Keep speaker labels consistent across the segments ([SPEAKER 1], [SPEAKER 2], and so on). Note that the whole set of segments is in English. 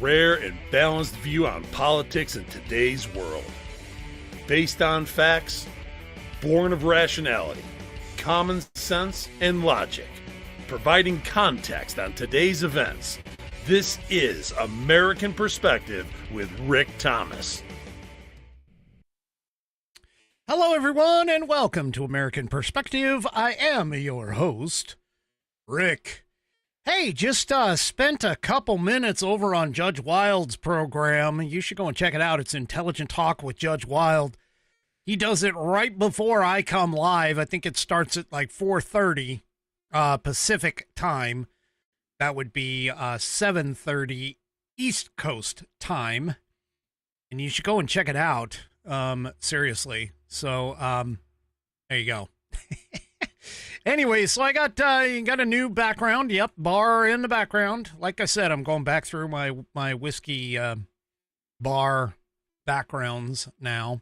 [SPEAKER 1] rare and balanced view on politics in today's world. Based on facts, born of rationality, common sense, and logic, providing context on today's events. This is American Perspective with Rick Thomas.
[SPEAKER 2] Hello, everyone, and welcome to American Perspective. I am your host, Rick. Hey, just spent a couple minutes over on Judge Wild's program. You should go and check it out. It's Intelligent Talk with Judge Wild. He does it right before I come live. I think it starts at like 4:30 Pacific time. That would be 7:30 East Coast time. And you should go and check it out. Seriously. So, there you go. Anyway, so I got a new background. Yep, bar in the background. Like I said, I'm going back through my whiskey bar backgrounds now.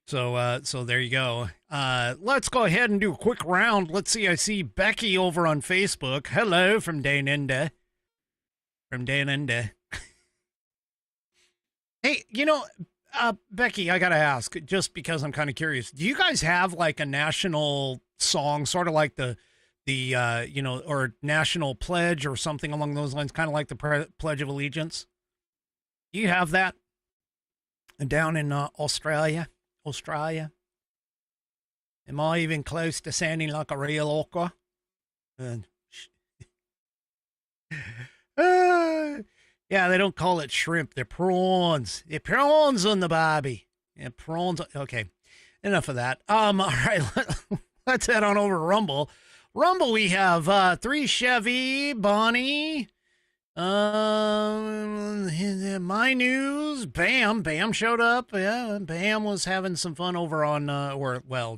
[SPEAKER 2] So there you go. Let's go ahead and do a quick round. Let's see. I see Becky over on Facebook. Hello from Danenda. Hey, Becky, I got to ask, just because I'm kind of curious, do you guys have like a national song, sort of like the or national pledge or something along those lines, kind of like the Pledge of Allegiance? Do you have that down in Australia? Am I even close to sounding like a real orca? Yeah, they don't call it shrimp. They're prawns. They're prawns on the barbie. Yeah, prawns. Okay, enough of that. All right, let's head on over to Rumble. Rumble, we have 3 Chevy, Bonnie, my news, Bam showed up. Yeah, Bam was having some fun over on,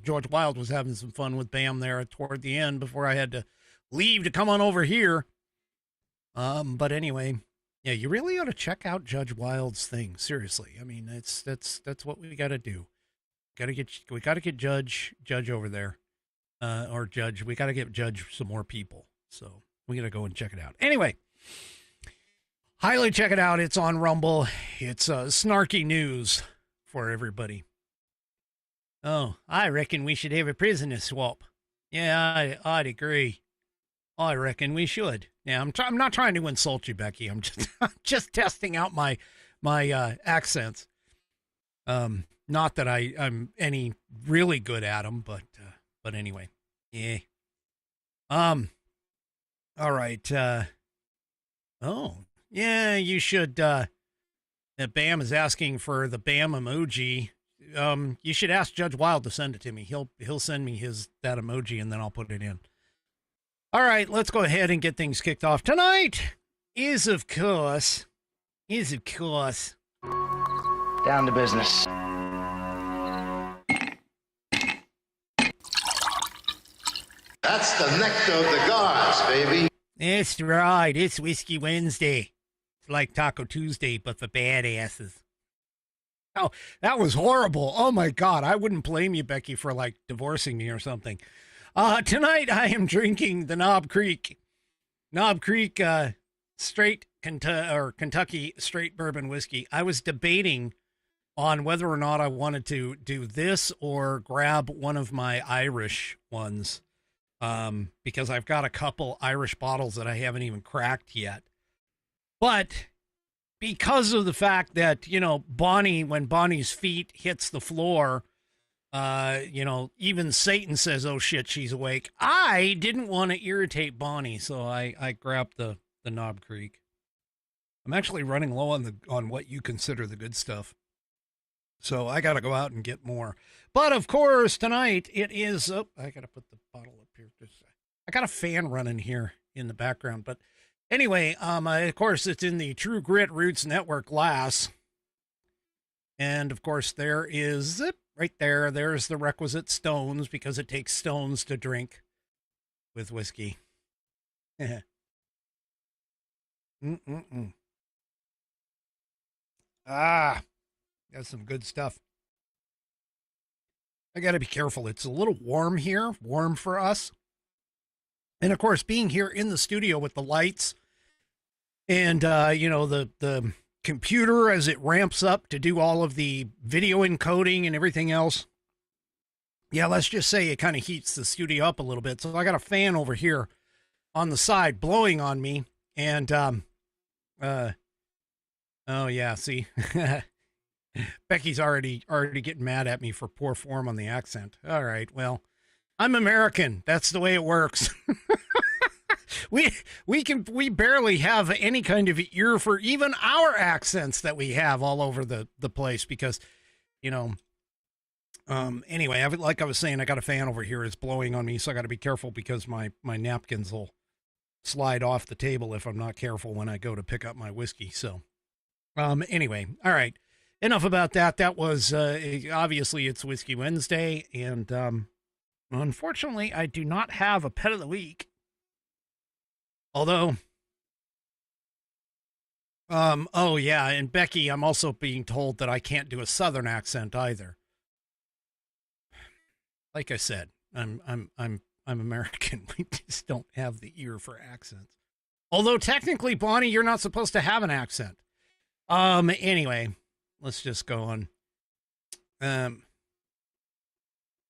[SPEAKER 2] George Wild was having some fun with Bam there toward the end before I had to leave to come on over here. But anyway. Yeah, you really ought to check out Judge Wild's thing. Seriously, I mean, that's what we got to do. We got to get Judge over there, or Judge. We got to get Judge some more people. So we got to go and check it out. Anyway, highly check it out. It's on Rumble. It's snarky news for everybody. Oh, I reckon we should have a prisoner swap. Yeah, I'd agree. I reckon we should. Yeah, I'm not trying to insult you, Becky. I'm just testing out my accents. Not that I'm any really good at them, but anyway, yeah. All right. Oh, yeah. You should. Bam is asking for the Bam emoji. You should ask Judge Wild to send it to me. He'll send me that emoji, and then I'll put it in. All right, let's go ahead and get things kicked off. Tonight is, of course,
[SPEAKER 3] down to business.
[SPEAKER 4] That's the nectar of the gods, baby.
[SPEAKER 2] That's right. It's Whiskey Wednesday. It's like Taco Tuesday, but for badasses. Oh, that was horrible. Oh, my God. I wouldn't blame you, Becky, for, like, divorcing me or something. Tonight I am drinking the Knob Creek straight Kentucky straight bourbon whiskey. I was debating on whether or not I wanted to do this or grab one of my Irish ones, because I've got a couple Irish bottles that I haven't even cracked yet. But because of the fact that, when Bonnie's feet hits the floor, even Satan says, oh shit, she's awake. I didn't want to irritate Bonnie, so I grabbed the Knob Creek. I'm actually running low on what you consider the good stuff. So I got to go out and get more. But of course, tonight it is, I got to put the bottle up here. I got a fan running here in the background, but anyway, of course it's in the True Grit Roots Network glass. And of course there is right there. There's the requisite stones, because it takes stones to drink with whiskey. That's some good stuff. I got to be careful. It's a little warm here, warm for us. And of course, being here in the studio with the lights And, the computer, as it ramps up to do all of the video encoding and everything else, yeah, let's just say it kind of heats the studio up a little bit. So I got a fan over here on the side blowing on me. And, oh, yeah, see, Becky's already getting mad at me for poor form on the accent. All right, well, I'm American. That's the way it works. We barely have any kind of ear for even our accents that we have all over the place because, anyway, like I was saying, I got a fan over here. It's blowing on me, so I got to be careful because my napkins will slide off the table if I'm not careful when I go to pick up my whiskey. So, anyway, all right. Enough about that. That was, obviously it's Whiskey Wednesday, and, unfortunately, I do not have a pet of the week. Although, oh yeah, and Becky, I'm also being told that I can't do a Southern accent either. Like I said, I'm American. We just don't have the ear for accents. Although technically, Bonnie, you're not supposed to have an accent. Anyway, let's just go on.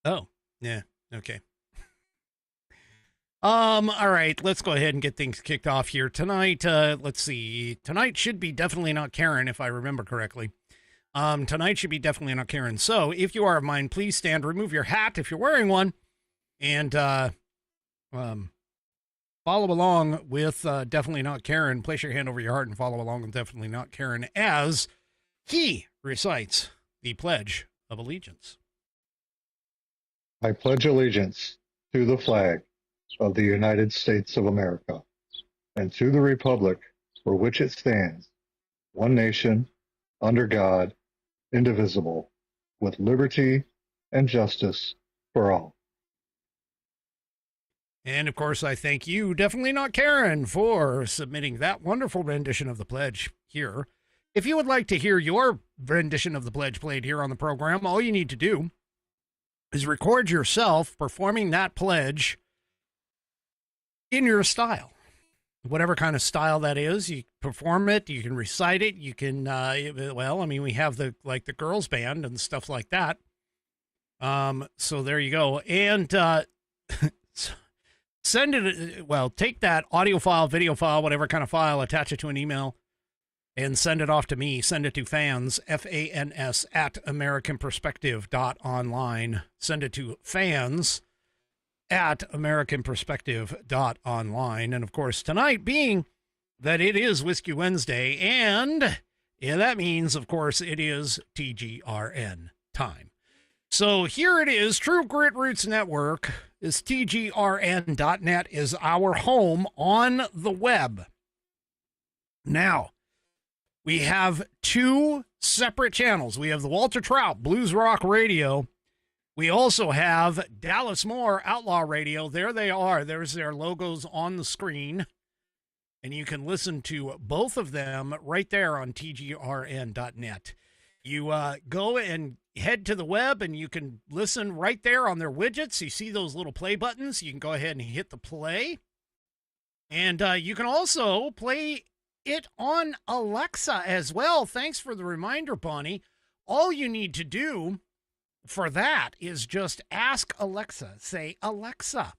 [SPEAKER 2] Oh, yeah, okay. All right, let's go ahead and get things kicked off here tonight. Let's see. Tonight should be definitely not Karen, if I remember correctly. Tonight should be definitely not Karen. So if you are of mine, please stand, remove your hat if you're wearing one, and, follow along with, definitely not Karen. Place your hand over your heart and follow along with definitely not Karen as he recites the Pledge of Allegiance.
[SPEAKER 5] I pledge allegiance to the flag of the United States of America, and to the republic for which it stands, one nation, under God, indivisible, with liberty and justice for all.
[SPEAKER 2] And, of course, I thank you, definitely not Karen, for submitting that wonderful rendition of the pledge here. If you would like to hear your rendition of the pledge played here on the program, all you need to do is record yourself performing that pledge in your style, whatever kind of style that is. You perform it, you can recite it, you can, we have the girls band and stuff like that. So there you go. And, send it, take that audio file, video file, whatever kind of file, attach it to an email and send it off to me. Send it to fans, FANS, at AmericanPerspective.online. Send it to fans at AmericanPerspective.online. And of course, tonight being that it is Whiskey Wednesday, and that means, of course, it is TGRN time. So here it is. True Grit Roots Network is TGRN.net is our home on the web. Now, we have two separate channels. We have the Walter Trout Blues Rock Radio. We also have Dallas Moore Outlaw Radio. There they are. There's their logos on the screen. And you can listen to both of them right there on TGRN.net. You go and head to the web and you can listen right there on their widgets. You see those little play buttons. You can go ahead and hit the play. And you can also play it on Alexa as well. Thanks for the reminder, Bonnie. All you need to do for that is just ask Alexa. Say, Alexa,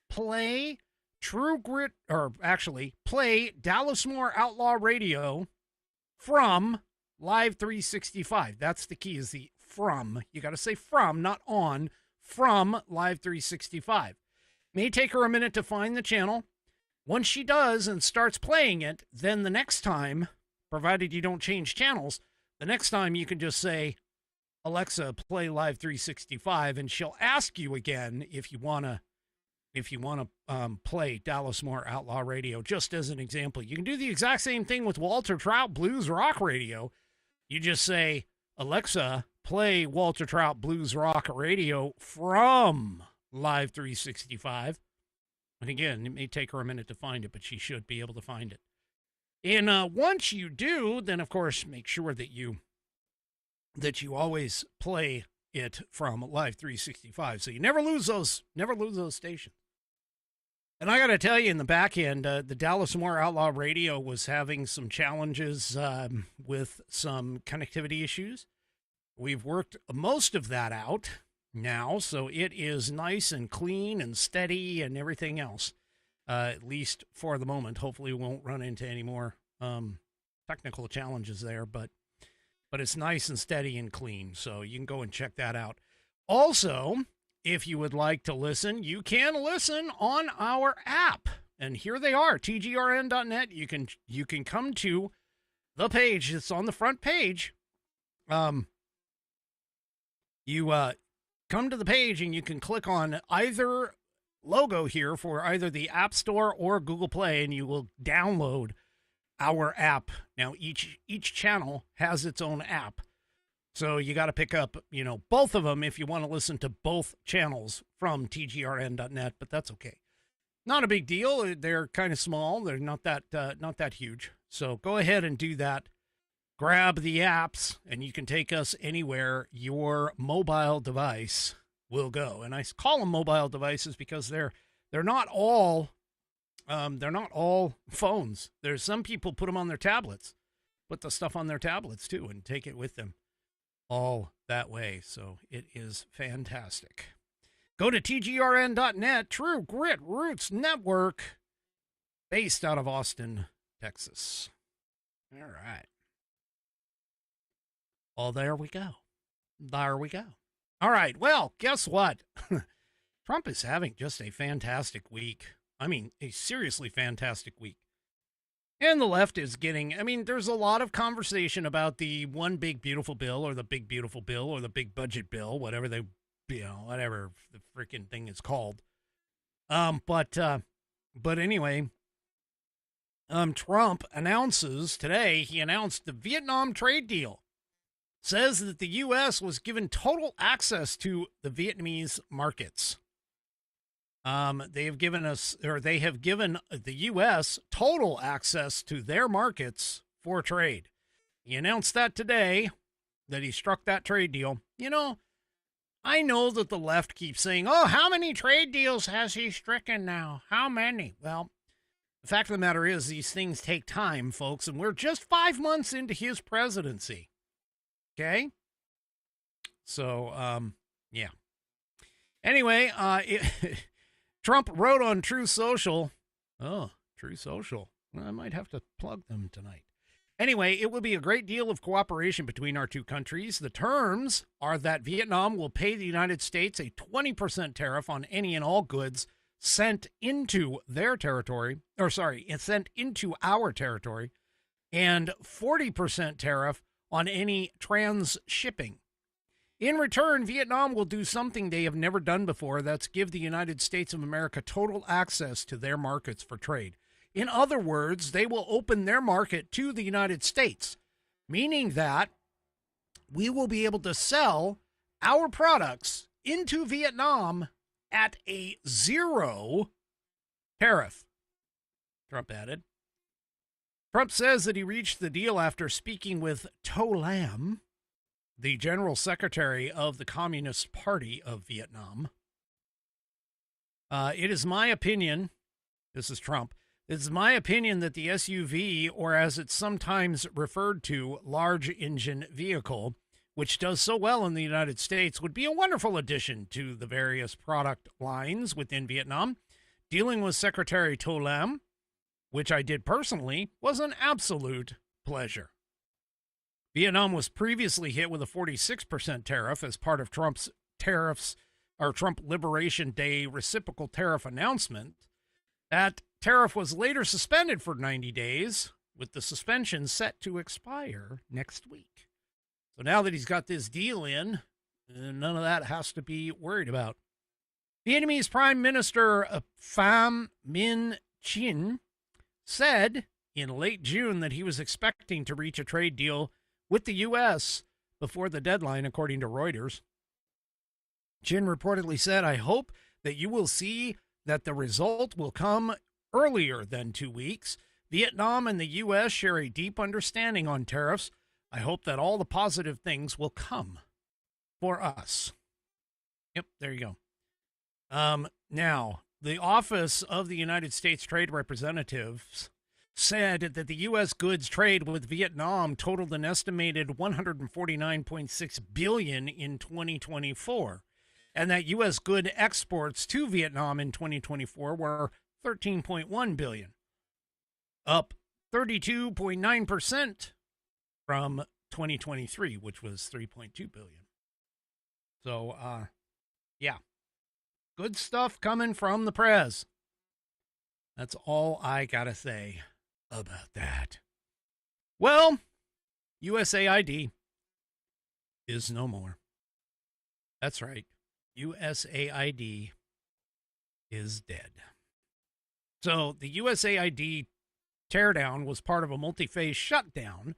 [SPEAKER 2] play True Grit, or actually play Dallas Moore Outlaw Radio from Live 365. That's the key, is the from. You got to say from, not on, from Live 365. May take her a minute to find the channel. Once she does and starts playing it, then the next time, provided you don't change channels, the next time you can just say, Alexa, play Live 365, and she'll ask you again if you want to play Dallas Moore Outlaw Radio, just as an example. You can do the exact same thing with Walter Trout Blues Rock Radio. You just say, Alexa, play Walter Trout Blues Rock Radio from Live 365. And again, it may take her a minute to find it, but she should be able to find it. And once you do, then of course make sure that you always play it from Live 365, so you never lose those stations. And I got to tell you, in the back end, the Dallas Moore Outlaw Radio was having some challenges with some connectivity issues. We've worked most of that out now, so it is nice and clean and steady and everything else, at least for the moment. Hopefully we won't run into any more technical challenges there, but it's nice and steady and clean, so you can go and check that out. Also, if you would like to listen, you can listen on our app. And here they are, tgrn.net. You can come to the page. It's on the front page. You come to the page and you can click on either logo here for either the App Store or Google Play, and you will download our app. Now, each channel has its own app. So you got to pick up, both of them if you want to listen to both channels from tgrn.net, but that's okay. Not a big deal. They're kind of small. They're not that huge. So go ahead and do that. Grab the apps, and you can take us anywhere your mobile device will go. And I call them mobile devices because they're not all phones. There's some people put them on their tablets, put the stuff on their tablets too, and take it with them all that way. So it is fantastic. Go to tgrn.net, True Grit Roots Network, based out of Austin, Texas. All right. Well, there we go. There we go. All right. Well, guess what? Trump is having just a fantastic week. I mean, a seriously fantastic week. And the left is getting, there's a lot of conversation about the one big beautiful bill or the big beautiful bill or the big budget bill, whatever whatever the freaking thing is called. But anyway, Trump announces today, he announced the Vietnam trade deal. Says that the U.S. was given total access to the Vietnamese markets. They have given the U.S. total access to their markets for trade. He announced that today, that he struck that trade deal. I know that the left keeps saying, oh, how many trade deals has he stricken now? How many? Well, the fact of the matter is these things take time, folks, and we're just 5 months into his presidency. Okay? So, yeah. Anyway, Trump wrote on Truth Social. Oh, Truth Social. I might have to plug them tonight. Anyway, it will be a great deal of cooperation between our two countries. The terms are that Vietnam will pay the United States a 20% tariff on any and all goods sent into their territory, sent into our territory, and 40% tariff on any transshipping. In return, Vietnam will do something they have never done before. That's give the United States of America total access to their markets for trade. In other words, they will open their market to the United States, meaning that we will be able to sell our products into Vietnam at a 0 tariff, Trump added. Trump says that he reached the deal after speaking with To Lam, the General Secretary of the Communist Party of Vietnam. It is my opinion, this is Trump, it is my opinion that the SUV, or as it's sometimes referred to, large engine vehicle, which does so well in the United States, would be a wonderful addition to the various product lines within Vietnam. Dealing with Secretary To Lam, which I did personally, was an absolute pleasure. Vietnam was previously hit with a 46% tariff as part of Trump Liberation Day reciprocal tariff announcement. That tariff was later suspended for 90 days, with the suspension set to expire next week. So now that he's got this deal in, none of that has to be worried about. Vietnamese Prime Minister Pham Minh Chinh said in late June that he was expecting to reach a trade deal with the U.S. before the deadline, according to Reuters. Chin reportedly said, I hope that you will see that the result will come earlier than 2 weeks. Vietnam and the U.S. share a deep understanding on tariffs. I hope that all the positive things will come for us. Yep, there you go. Now, the Office of the United States Trade Representatives said that the U.S. goods trade with Vietnam totaled an estimated $149.6 billion in 2024, and that U.S. good exports to Vietnam in 2024 were $13.1 billion, up 32.9% from 2023, which was $3.2 billion. So, yeah, good stuff coming from the Prez. That's all I gotta say about that. Well, USAID is no more. That's right. USAID is dead. So the USAID teardown was part of a multi-phase shutdown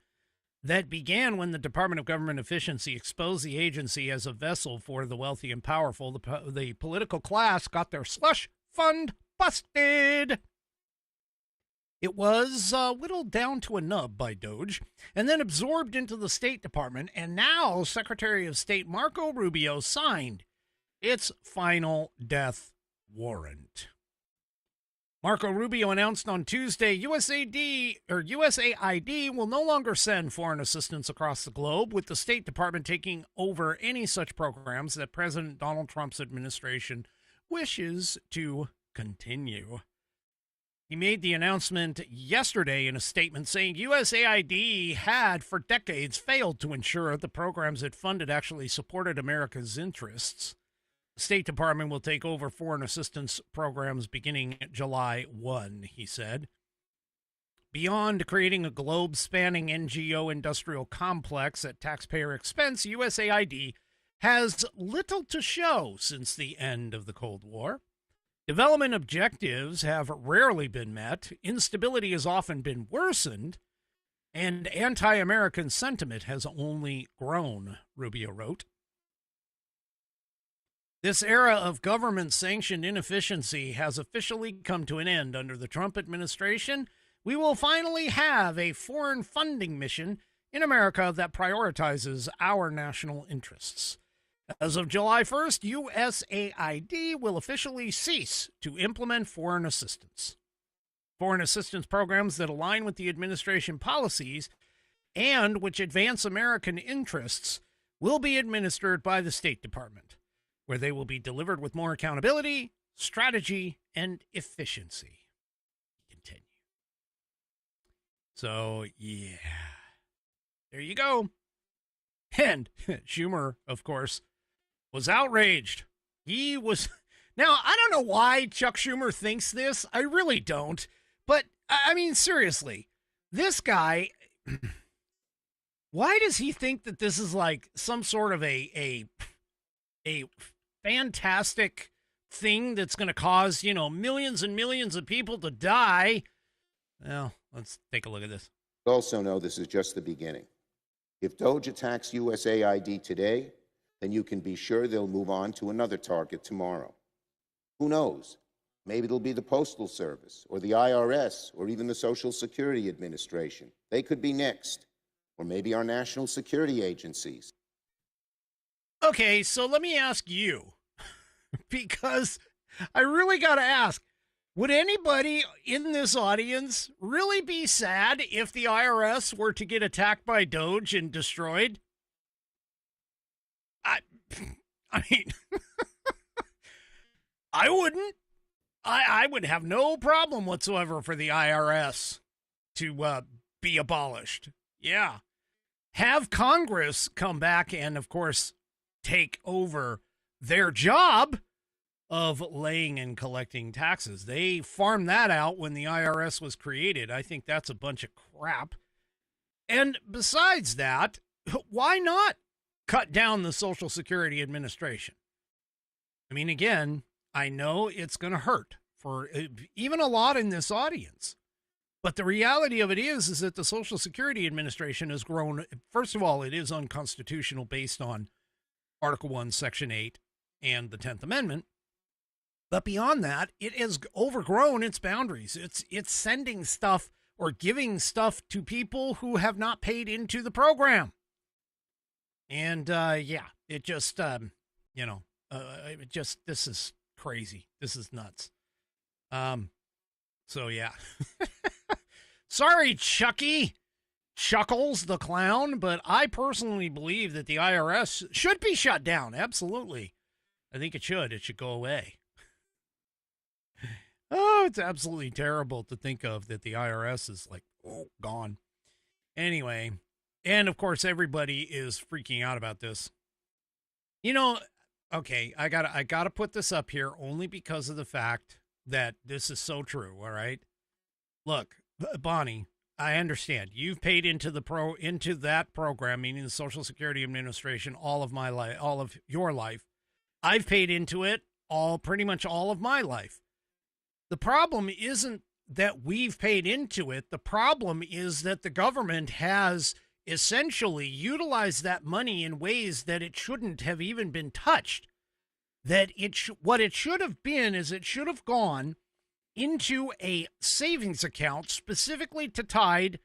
[SPEAKER 2] that began when the Department of Government Efficiency exposed the agency as a vessel for the wealthy and powerful. The political class got their slush fund busted. It was whittled down to a nub by Doge and then absorbed into the State Department, and now Secretary of State Marco Rubio signed its final death warrant. Marco Rubio announced on Tuesday USAID will no longer send foreign assistance across the globe, with the State Department taking over any such programs that President Donald Trump's administration wishes to continue. He made the announcement yesterday in a statement saying USAID had for decades failed to ensure the programs it funded actually supported America's interests. The State Department will take over foreign assistance programs beginning July 1, he said. Beyond creating a globe-spanning NGO industrial complex at taxpayer expense, USAID has little to show since the end of the Cold War. Development objectives have rarely been met, instability has often been worsened, and anti-American sentiment has only grown, Rubio wrote. This era of government-sanctioned inefficiency has officially come to an end under the Trump administration. We will finally have a foreign funding mission in America that prioritizes our national interests. As of July 1st, USAID will officially cease to implement foreign assistance. Foreign assistance programs that align with the administration policies and which advance American interests will be administered by the State Department, where they will be delivered with more accountability, strategy, and efficiency. Continue. So, yeah, there you go. And Schumer, of course, was outraged. He was... Now, I don't know why Chuck Schumer thinks this. I really don't. But, I mean, seriously, this guy... Why does he think that this is like some sort of a fantastic thing that's going to cause, millions and millions of people to die? Well, let's take a look at this.
[SPEAKER 6] Also know this is just the beginning. If Doge attacks USAID today, then you can be sure they'll move on to another target tomorrow. Who knows? Maybe it'll be the Postal Service or the IRS or even the Social Security Administration. They could be next. Or maybe our national security agencies.
[SPEAKER 2] Okay, so let me ask you, because I really got to ask, would anybody in this audience really be sad if the IRS were to get attacked by Doge and destroyed? I mean, I wouldn't. I would have no problem whatsoever for the IRS to be abolished. Yeah. Have Congress come back and, of course, take over their job of laying and collecting taxes. They farmed that out when the IRS was created. I think that's a bunch of crap. And besides that, why not cut down the Social Security Administration? I mean, again, I know it's going to hurt for even a lot in this audience. But the reality of it is that the Social Security Administration has grown. First of all, it is unconstitutional based on Article 1, Section 8 and the 10th Amendment. But beyond that, it has overgrown its boundaries. It's sending stuff or giving stuff to people who have not paid into the program. And, it just, this is crazy. This is nuts. So yeah. Sorry, Chuckles the clown, but I personally believe that the IRS should be shut down. Absolutely. I think it should. It should go away. Oh, it's absolutely terrible to think of that the IRS is like, oh, gone. Anyway, and of course, everybody is freaking out about this. You know, okay, I gotta put this up here only because of the fact that this is so true. All right, look, Bonnie, I understand you've paid into that program, meaning the Social Security Administration, all of my life, all of your life. I've paid into it pretty much all of my life. The problem isn't that we've paid into it. The problem is that the government has essentially utilized that money in ways that it shouldn't have even been touched. That what it should have been is it should have gone into a savings account specifically tied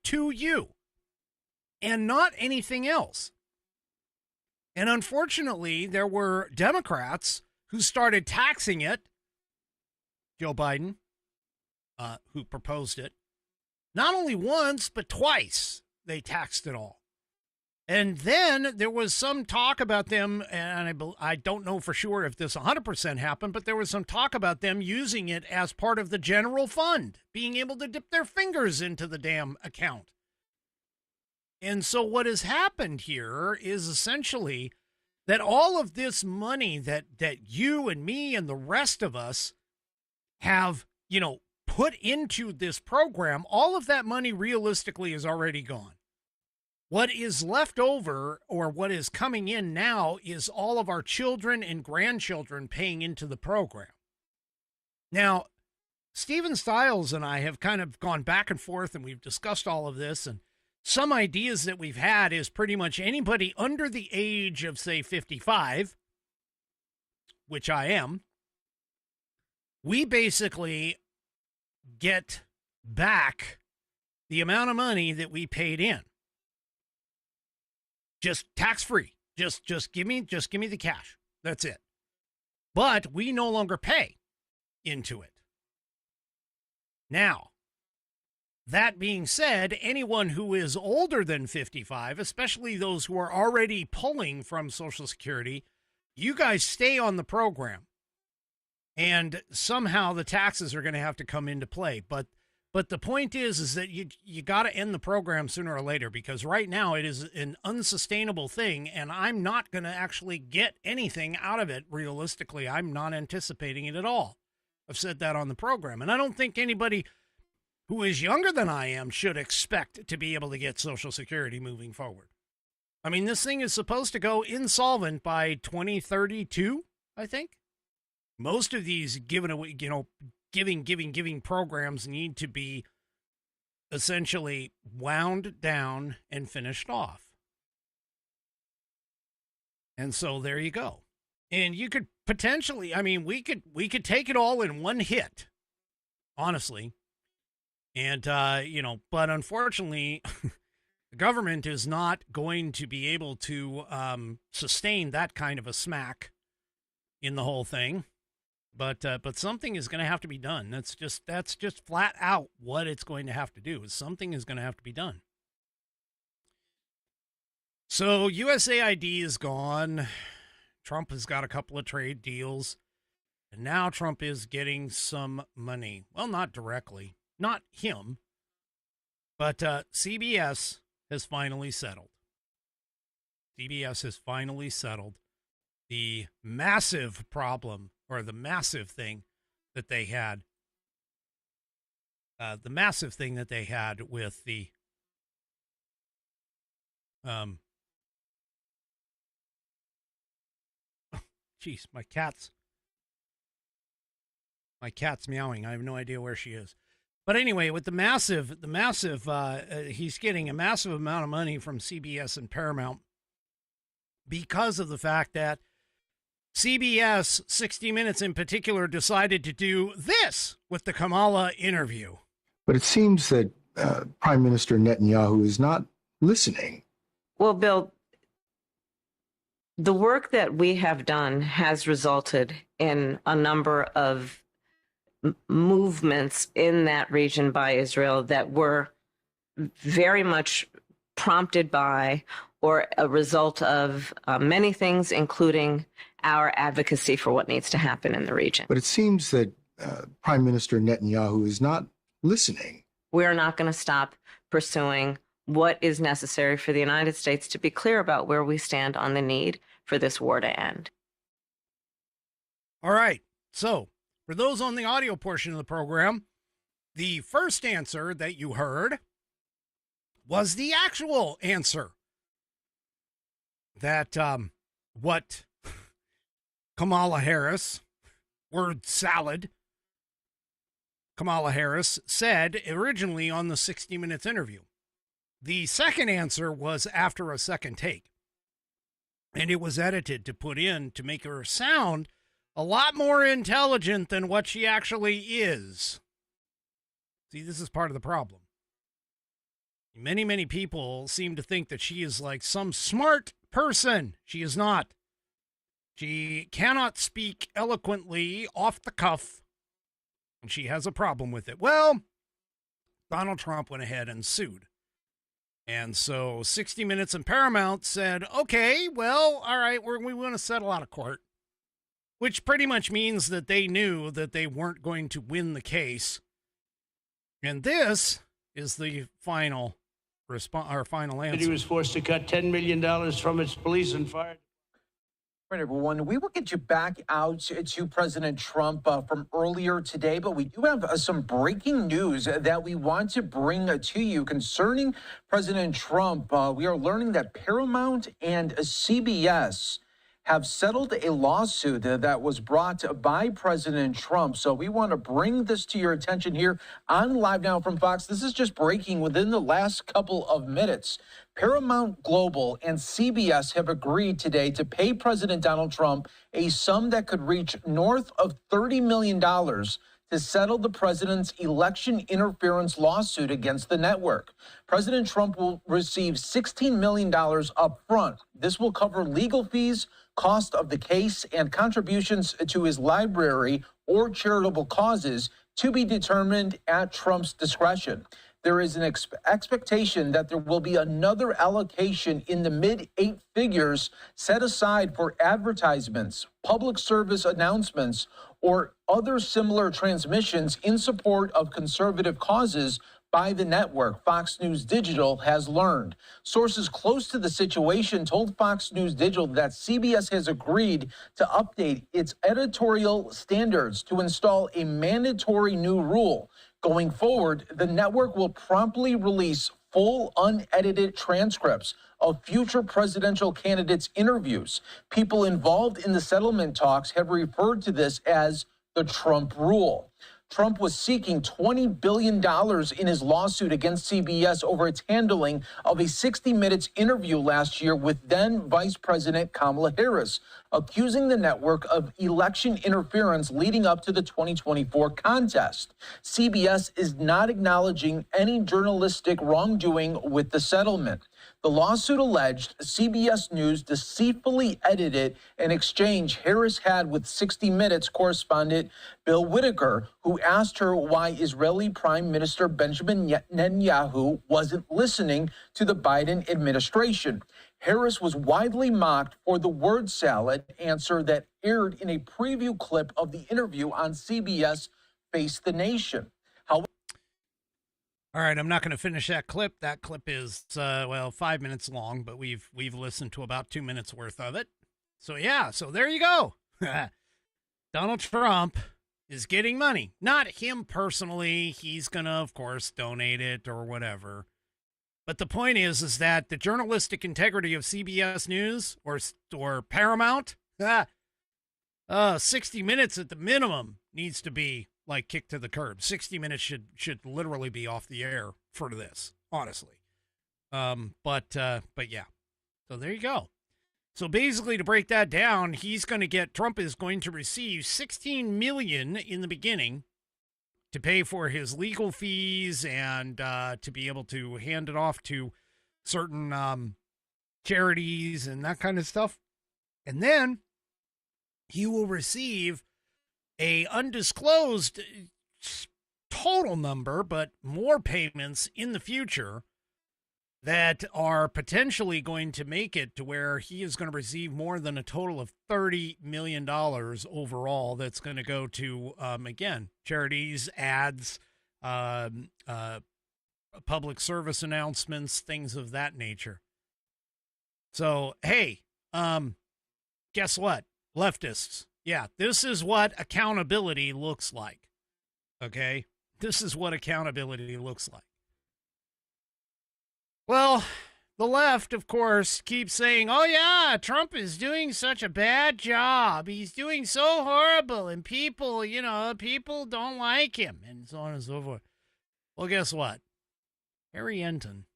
[SPEAKER 2] to you and not anything else. And unfortunately, there were Democrats who started taxing it. Joe Biden, who proposed it, not only once, but twice they taxed it all. And then there was some talk about them, and I don't know for sure if this 100% happened, but there was some talk about them using it as part of the general fund, being able to dip their fingers into the damn account. And so what has happened here is essentially that all of this money that you and me and the rest of us have, put into this program, all of that money realistically is already gone. What is left over, or what is coming in now, is all of our children and grandchildren paying into the program. Now, Stephen Stiles and I have kind of gone back and forth, and we've discussed all of this, and some ideas that we've had is pretty much anybody under the age of, say, 55, which I am, we basically get back the amount of money that we paid in. Just tax-free. Just give me the cash. That's it. But we no longer pay into it. Now, that being said, anyone who is older than 55, especially those who are already pulling from Social Security, you guys stay on the program. And somehow the taxes are going to have to come into play. But the point is that you got to end the program sooner or later, because right now it is an unsustainable thing, and I'm not going to actually get anything out of it realistically. I'm not anticipating it at all. I've said that on the program. And I don't think anybody who is younger than I am should expect to be able to get Social Security moving forward. I mean, this thing is supposed to go insolvent by 2032, I think. Most of these giving programs need to be essentially wound down and finished off. And so there you go. And you could potentially, we could take it all in one hit, honestly. And, but unfortunately, the government is not going to be able to sustain that kind of a smack in the whole thing. But something is going to have to be done. That's just flat out what it's going to have to do. Is something is going to have to be done. So USAID is gone. Trump has got a couple of trade deals, and now Trump is getting some money. Well, not directly, not him, but CBS has finally settled. CBS has finally settled the massive problem, or the massive thing that they had. The massive thing that they had with the jeez, my cat's meowing. I have no idea where she is. But anyway, with the massive, he's getting a massive amount of money from CBS and Paramount because of the fact that CBS 60 Minutes in particular decided to do this with the Kamala interview.
[SPEAKER 7] But it seems that Prime Minister Netanyahu is not listening.
[SPEAKER 8] Well, Bill, The work that we have done has resulted in a number of movements in that region by Israel that were very much prompted by or a result of many things, including our advocacy for what needs to happen in the region.
[SPEAKER 7] But it seems that Prime Minister Netanyahu is not listening.
[SPEAKER 8] We're not going to stop pursuing what is necessary for the United States to be clear about where we stand on the need for this war to end.
[SPEAKER 2] All right. So, for those on the audio portion of the program, the first answer that you heard was the actual answer. That what Kamala Harris, word salad, Kamala Harris said originally on the 60 Minutes interview. The second answer was after a second take. And it was edited to put in to make her sound a lot more intelligent than what she actually is. See, this is part of the problem. Many, many people seem to think that she is like some smart person. She is not. She cannot speak eloquently off the cuff, and she has a problem with it. Well, Donald Trump went ahead and sued. And so 60 Minutes and Paramount said, okay, well, all right, we want to settle out of court, which pretty much means that they knew that they weren't going to win the case. And this is the final response, our final answer.
[SPEAKER 9] He was forced to cut $10 million from its police and fire.
[SPEAKER 10] Right, everyone. We will get you back out to President Trump from earlier today, but we do have some breaking news that we want to bring to you concerning President Trump. We are learning that Paramount and CBS have settled a lawsuit that was brought by President Trump. So we want to bring this to your attention here on Live Now from Fox. This is just breaking within the last couple of minutes. Paramount Global and CBS have agreed today to pay President Donald Trump a sum that could reach north of $30 million to settle the president's election interference lawsuit against the network. President Trump will receive $16 million up front. This will cover legal fees, cost of the case, and contributions to his library or charitable causes to be determined at Trump's discretion. There is an expectation that there will be another allocation in the mid-8 figures set aside for advertisements, public service announcements, or other similar transmissions in support of conservative causes by the network, Fox News Digital has learned. Sources close to the situation told Fox News Digital that CBS has agreed to update its editorial standards to install a mandatory new rule. Going forward, the network will promptly release full unedited transcripts of future presidential candidates' interviews. People involved in the settlement talks have referred to this as the Trump rule. Trump was seeking $20 billion in his lawsuit against CBS over its handling of a 60 Minutes interview last year with then Vice President Kamala Harris, accusing the network of election interference leading up to the 2024 contest. CBS is not acknowledging any journalistic wrongdoing with the settlement. The lawsuit alleged CBS News deceitfully edited an exchange Harris had with 60 Minutes correspondent Bill Whitaker, who asked her why Israeli Prime Minister Benjamin Netanyahu wasn't listening to the Biden administration. Harris was widely mocked for the word salad answer that aired in a preview clip of the interview on CBS Face the Nation.
[SPEAKER 2] All right, I'm not going to finish that clip. That clip is, 5 minutes long, but we've listened to about 2 minutes worth of it. So, yeah, so there you go. Donald Trump is getting money. Not him personally. He's going to, of course, donate it or whatever. But the point is that the journalistic integrity of CBS News or Paramount, 60 Minutes at the minimum needs to be like kicked to the curb. 60 Minutes should literally be off the air for this, honestly. But yeah. So there you go. So basically, to break that down, Trump is going to receive $16 million in the beginning to pay for his legal fees and to be able to hand it off to certain charities and that kind of stuff. And then he will receive a undisclosed total number, but more payments in the future that are potentially going to make it to where he is going to receive more than a total of $30 million overall. That's going to go to, again, charities, ads, public service announcements, things of that nature. So, hey, guess what? Leftists. Yeah, this is what accountability looks like. Okay? This is what accountability looks like. Well, the left, of course, keeps saying, oh, yeah, Trump is doing such a bad job. He's doing so horrible, and people, people don't like him, and so on and so forth. Well, guess what? Harry Enton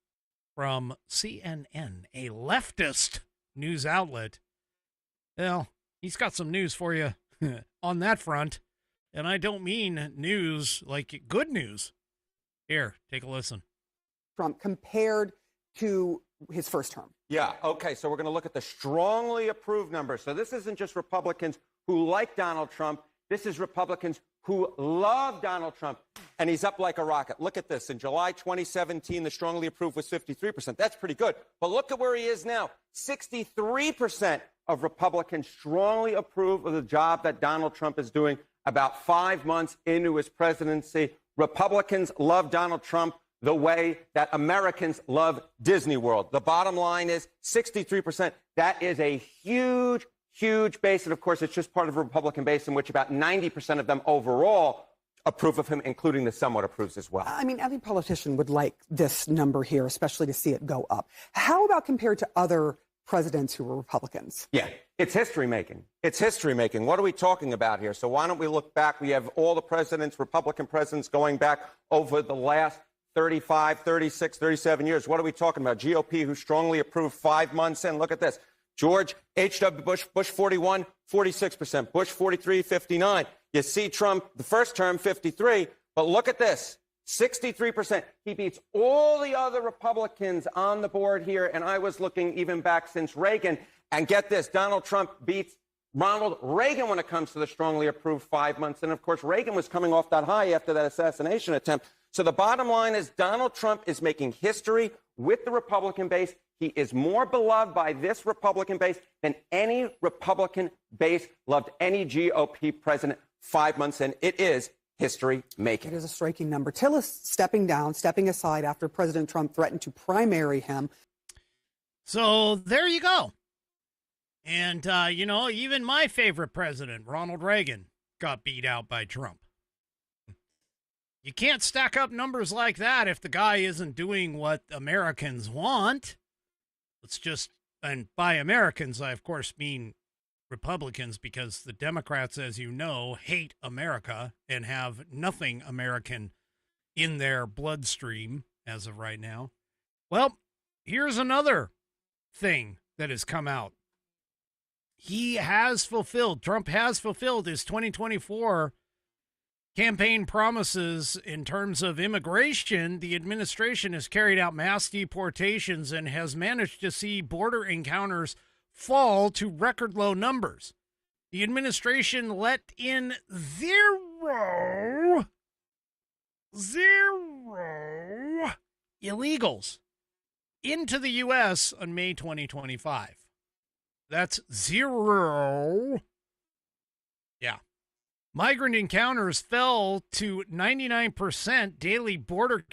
[SPEAKER 2] from CNN, a leftist news outlet, well, he's got some news for you on that front. And I don't mean news like good news. Here, take a listen.
[SPEAKER 11] Trump compared to his first term.
[SPEAKER 12] Yeah, okay, so we're going to look at the strongly approved numbers. So this isn't just Republicans who like Donald Trump. This is Republicans who love Donald Trump, and he's up like a rocket. Look at this. In July 2017, the strongly approved was 53%. That's pretty good. But look at where he is now. 63% of Republicans strongly approve of the job that Donald Trump is doing about 5 months into his presidency. Republicans love Donald Trump the way that Americans love Disney World. The bottom line is 63%. That is a huge, huge base. And of course, it's just part of a Republican base in which about 90% of them overall approve of him, including the somewhat approves as well.
[SPEAKER 11] I mean, every politician would like this number here, especially to see it go up. How about compared to other presidents who were Republicans?
[SPEAKER 12] Yeah, it's history making. It's history making. What are we talking about here? So why don't we look back? We have all the presidents, Republican presidents, going back over the last 35, 36, 37 years. What are we talking about? GOP, who strongly approved 5 months in. Look at this. George H.W. Bush, Bush 41, 46%. Bush 43, 59. You see Trump, the first term, 53. But look at this. 63%. He beats all the other Republicans on the board here. And I was looking even back since Reagan. And get this, Donald Trump beats Ronald Reagan when it comes to the strongly approved 5 months. And of course, Reagan was coming off that high after that assassination attempt. So the bottom line is Donald Trump is making history with the Republican base. He is more beloved by this Republican base than any Republican base loved any GOP president 5 months in. It is history making.
[SPEAKER 11] It is a striking number. Tillis stepping aside after President Trump threatened to primary him.
[SPEAKER 2] So there you go. And, even my favorite president, Ronald Reagan, got beat out by Trump. You can't stack up numbers like that if the guy isn't doing what Americans want. It's just, and by Americans, I of course mean Republicans, because the Democrats, as you know, hate America and have nothing American in their bloodstream as of right now. Well, here's another thing that has come out. Trump has fulfilled his 2024 campaign promises in terms of immigration. The administration has carried out mass deportations and has managed to see border encounters fall to record low numbers. The administration let in zero illegals into the U.S. on May 2025. That's zero. Yeah. Migrant encounters fell to 99%. Daily border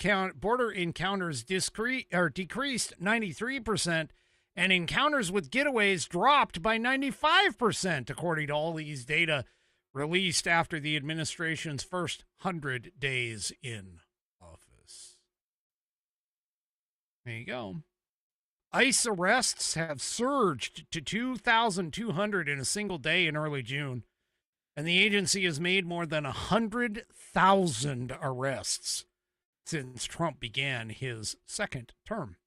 [SPEAKER 2] encounters decreased 93%, and encounters with getaways dropped by 95%, according to all these data released after the administration's first 100 days in office. There you go. ICE arrests have surged to 2,200 in a single day in early June, and the agency has made more than 100,000 arrests since Trump began his second term.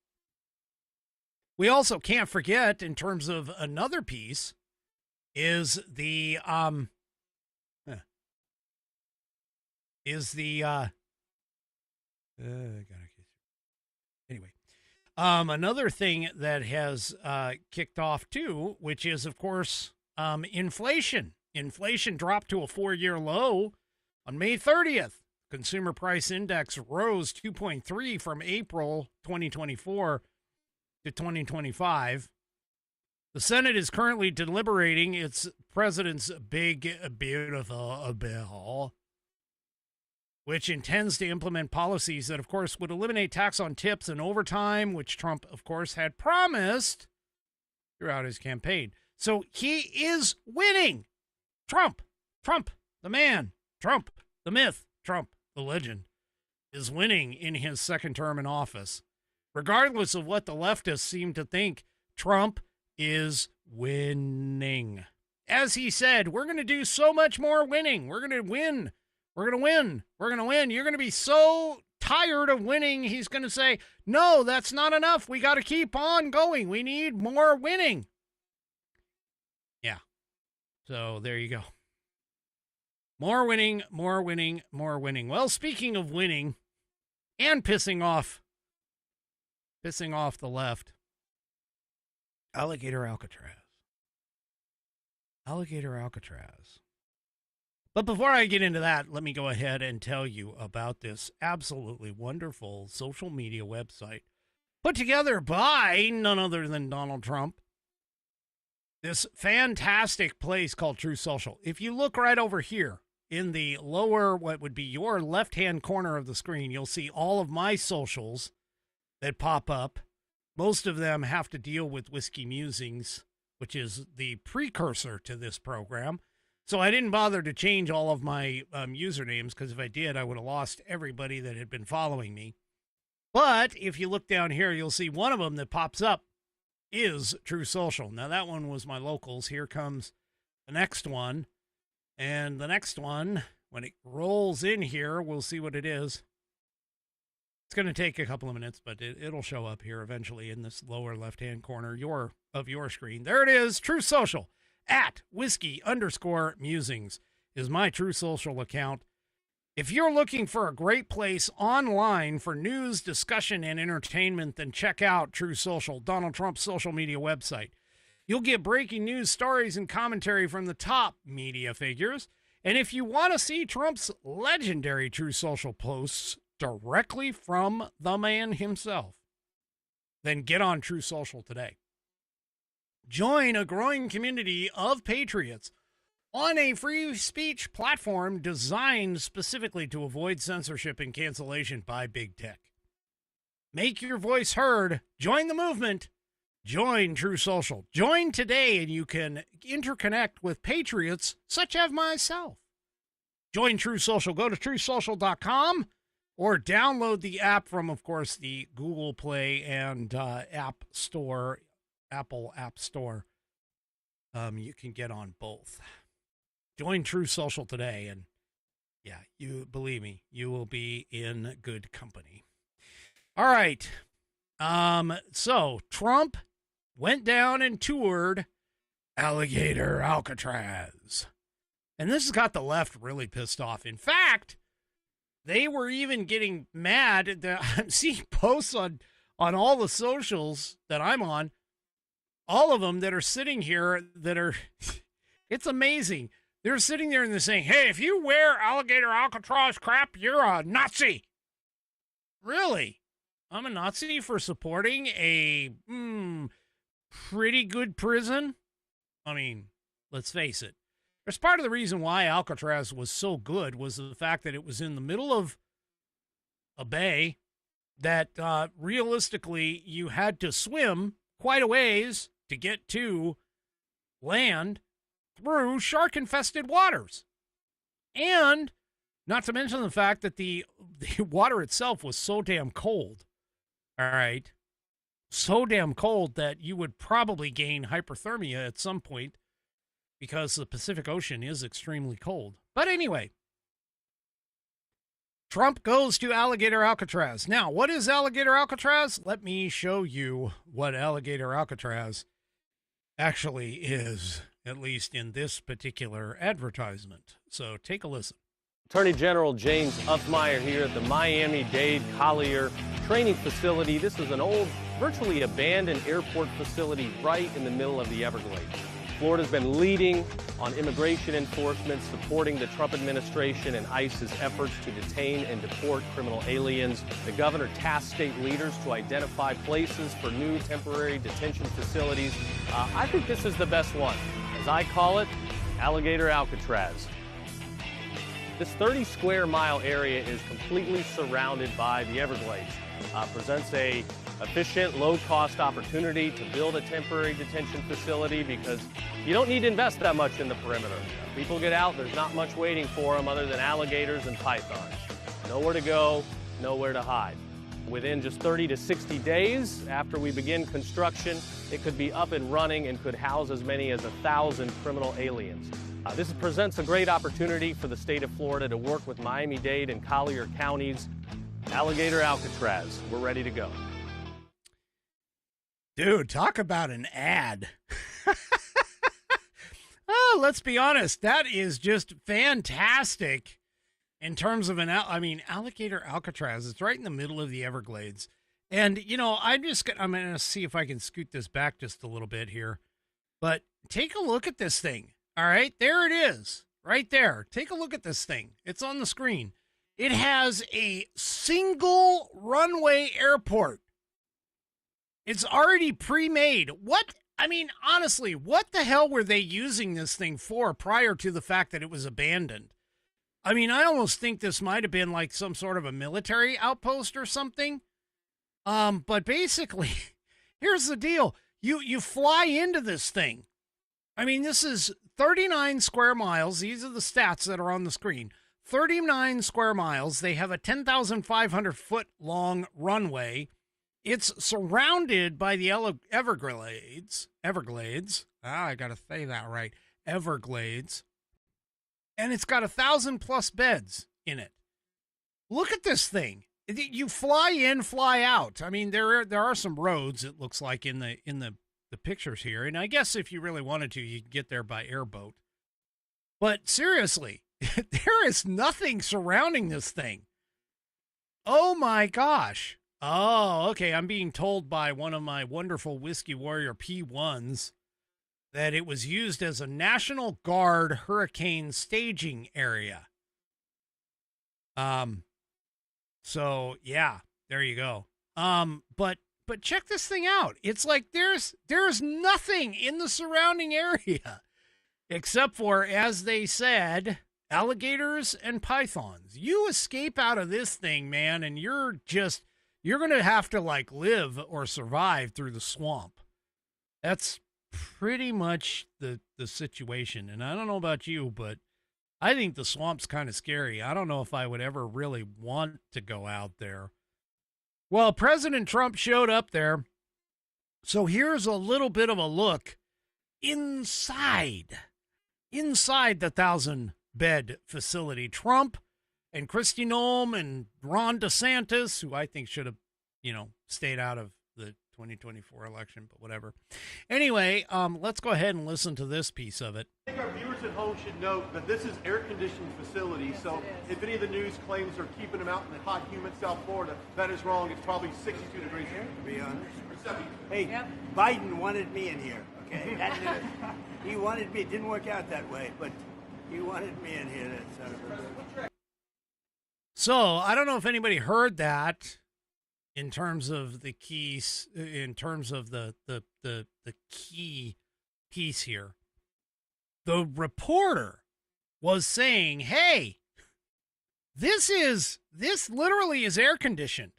[SPEAKER 2] We also can't forget, in terms of another piece, is the anyway. Another thing that has kicked off too, which is, of course, inflation. Inflation dropped to a 4-year low on May 30th. Consumer Price Index rose 2.3 from April 2024 to 2025. The Senate is currently deliberating its president's big, beautiful bill, which intends to implement policies that, of course, would eliminate tax on tips and overtime, which Trump, of course, had promised throughout his campaign. So he is winning. Trump, the man, Trump, the myth, Trump, the legend, is winning in his second term in office. Regardless of what the leftists seem to think, Trump is winning. As he said, we're going to do so much more winning. We're going to win. We're going to win. We're going to win. You're going to be so tired of winning. He's going to say, no, that's not enough. We got to keep on going. We need more winning. Yeah. So there you go. More winning, more winning, more winning. Well, speaking of winning and pissing off the left, Alligator Alcatraz. Alligator Alcatraz. But before I get into that, let me go ahead and tell you about this absolutely wonderful social media website put together by none other than Donald Trump. This fantastic place called True Social. If you look right over here in the lower, what would be your left-hand corner of the screen, you'll see all of my socials that pop up. Most of them have to deal with Whiskey Musings, which is the precursor to this program. So I didn't bother to change all of my usernames, because if I did, I would have lost everybody that had been following me. But if you look down here, you'll see one of them that pops up is True Social. Now, that one was my locals. Here comes the next one. And the next one, when it rolls in here, we'll see what it is. It's going to take a couple of minutes, but it'll show up here eventually in this lower left-hand corner of your screen. There it is, True Social, at @whiskey_musings is my True Social account. If you're looking for a great place online for news, discussion, and entertainment, then check out True Social, Donald Trump's social media website. You'll get breaking news, stories, and commentary from the top media figures. And if you want to see Trump's legendary True Social posts directly from the man himself, then get on True Social today. Join a growing community of patriots on a free speech platform designed specifically to avoid censorship and cancellation by big tech. Make your voice heard. Join the movement. Join True Social. Join today and you can interconnect with patriots such as myself. Join True Social. Go to truesocial.com or download the app from, of course, the Google Play and App Store, Apple App Store. You can get on both. Join True Social today, and yeah, you believe me, you will be in good company. All right. So Trump went down and toured Alligator Alcatraz. And this has got the left really pissed off. In fact, they were even getting mad. I'm seeing posts on all the socials that I'm on, all of them that are sitting here that are, it's amazing. They're sitting there and they're saying, hey, if you wear Alligator Alcatraz crap, you're a Nazi. Really? I'm a Nazi for supporting a pretty good prison? I mean, let's face it. There's part of the reason why Alcatraz was so good was the fact that it was in the middle of a bay that realistically you had to swim quite a ways to get to land through shark-infested waters. And not to mention the fact that the water itself was so damn cold. All right. So damn cold that you would probably gain hypothermia at some point because the Pacific Ocean is extremely cold. But anyway, Trump goes to Alligator Alcatraz. Now, what is Alligator Alcatraz? Let me show you what Alligator Alcatraz actually is, at least in this particular advertisement. So take a listen.
[SPEAKER 13] Attorney General James Uffmeyer here at the Miami-Dade Collier training facility. This is an old, virtually abandoned airport facility right in the middle of the Everglades. Florida's been leading on immigration enforcement, supporting the Trump administration and ICE's efforts to detain and deport criminal aliens. The governor tasked state leaders to identify places for new temporary detention facilities. I think this is the best one. As I call it, Alligator Alcatraz. This 30 square mile area is completely surrounded by the Everglades. Presents a efficient, low-cost opportunity to build a temporary detention facility because you don't need to invest that much in the perimeter. People get out, there's not much waiting for them other than alligators and pythons. Nowhere to go, nowhere to hide. Within just 30 to 60 days after we begin construction, it could be up and running and could house as many as 1,000 criminal aliens. This presents a great opportunity for the state of Florida to work with Miami-Dade and Collier counties. Alligator Alcatraz, we're ready to go.
[SPEAKER 2] Dude, talk about an ad. Oh, let's be honest. That is just fantastic in terms of Alligator Alcatraz. It's right in the middle of the Everglades. And, I'm going to see if I can scoot this back just a little bit here. But take a look at this thing. All right, there it is, right there. Take a look at this thing. It's on the screen. It has a single runway airport. It's already pre-made. Honestly, what the hell were they using this thing for prior to the fact that it was abandoned? I almost think this might have been like some sort of a military outpost or something. But basically, here's the deal. You fly into this thing. This is 39 square miles. These are the stats that are on the screen. 39 square miles. They have a 10,500 foot long runway. It's surrounded by the Everglades. I got to say that right. Everglades. And it's got 1,000 plus beds in it. Look at this thing. You fly in, fly out. There are some roads, it looks like, in the pictures here. And I guess if you really wanted to, you could get there by airboat. But seriously, there is nothing surrounding this thing. Oh my gosh. Oh, okay. I'm being told by one of my wonderful Whiskey Warrior P1s that it was used as a National Guard hurricane staging area. So yeah, there you go. But check this thing out. It's like there's nothing in the surrounding area except for, as they said, alligators and pythons. You escape out of this thing, man, and you're going to have to live or survive through the swamp. That's pretty much the situation. And I don't know about you, but I think the swamp's kind of scary. I don't know if I would ever really want to go out there. Well, President Trump showed up there. So here's a little bit of a look inside the 1,000-bed facility. Trump and Kristi Noem and Ron DeSantis, who I think should have, stayed out of the 2024 election, but whatever. Anyway, let's go ahead and listen to this piece of it.
[SPEAKER 14] I think our viewers at home should note that this is air-conditioned facility, so if any of the news claims are keeping them out in the hot, humid South Florida, that is wrong. It's probably 62 degrees here, to be honest.
[SPEAKER 15] Hey, Biden wanted me in here, okay? He wanted me. It didn't work out that way, but he wanted me in here. That son of a bitch.
[SPEAKER 2] So I don't know if anybody heard that in terms of the keys, in terms of the key piece here. The reporter was saying, hey, this literally is air conditioned.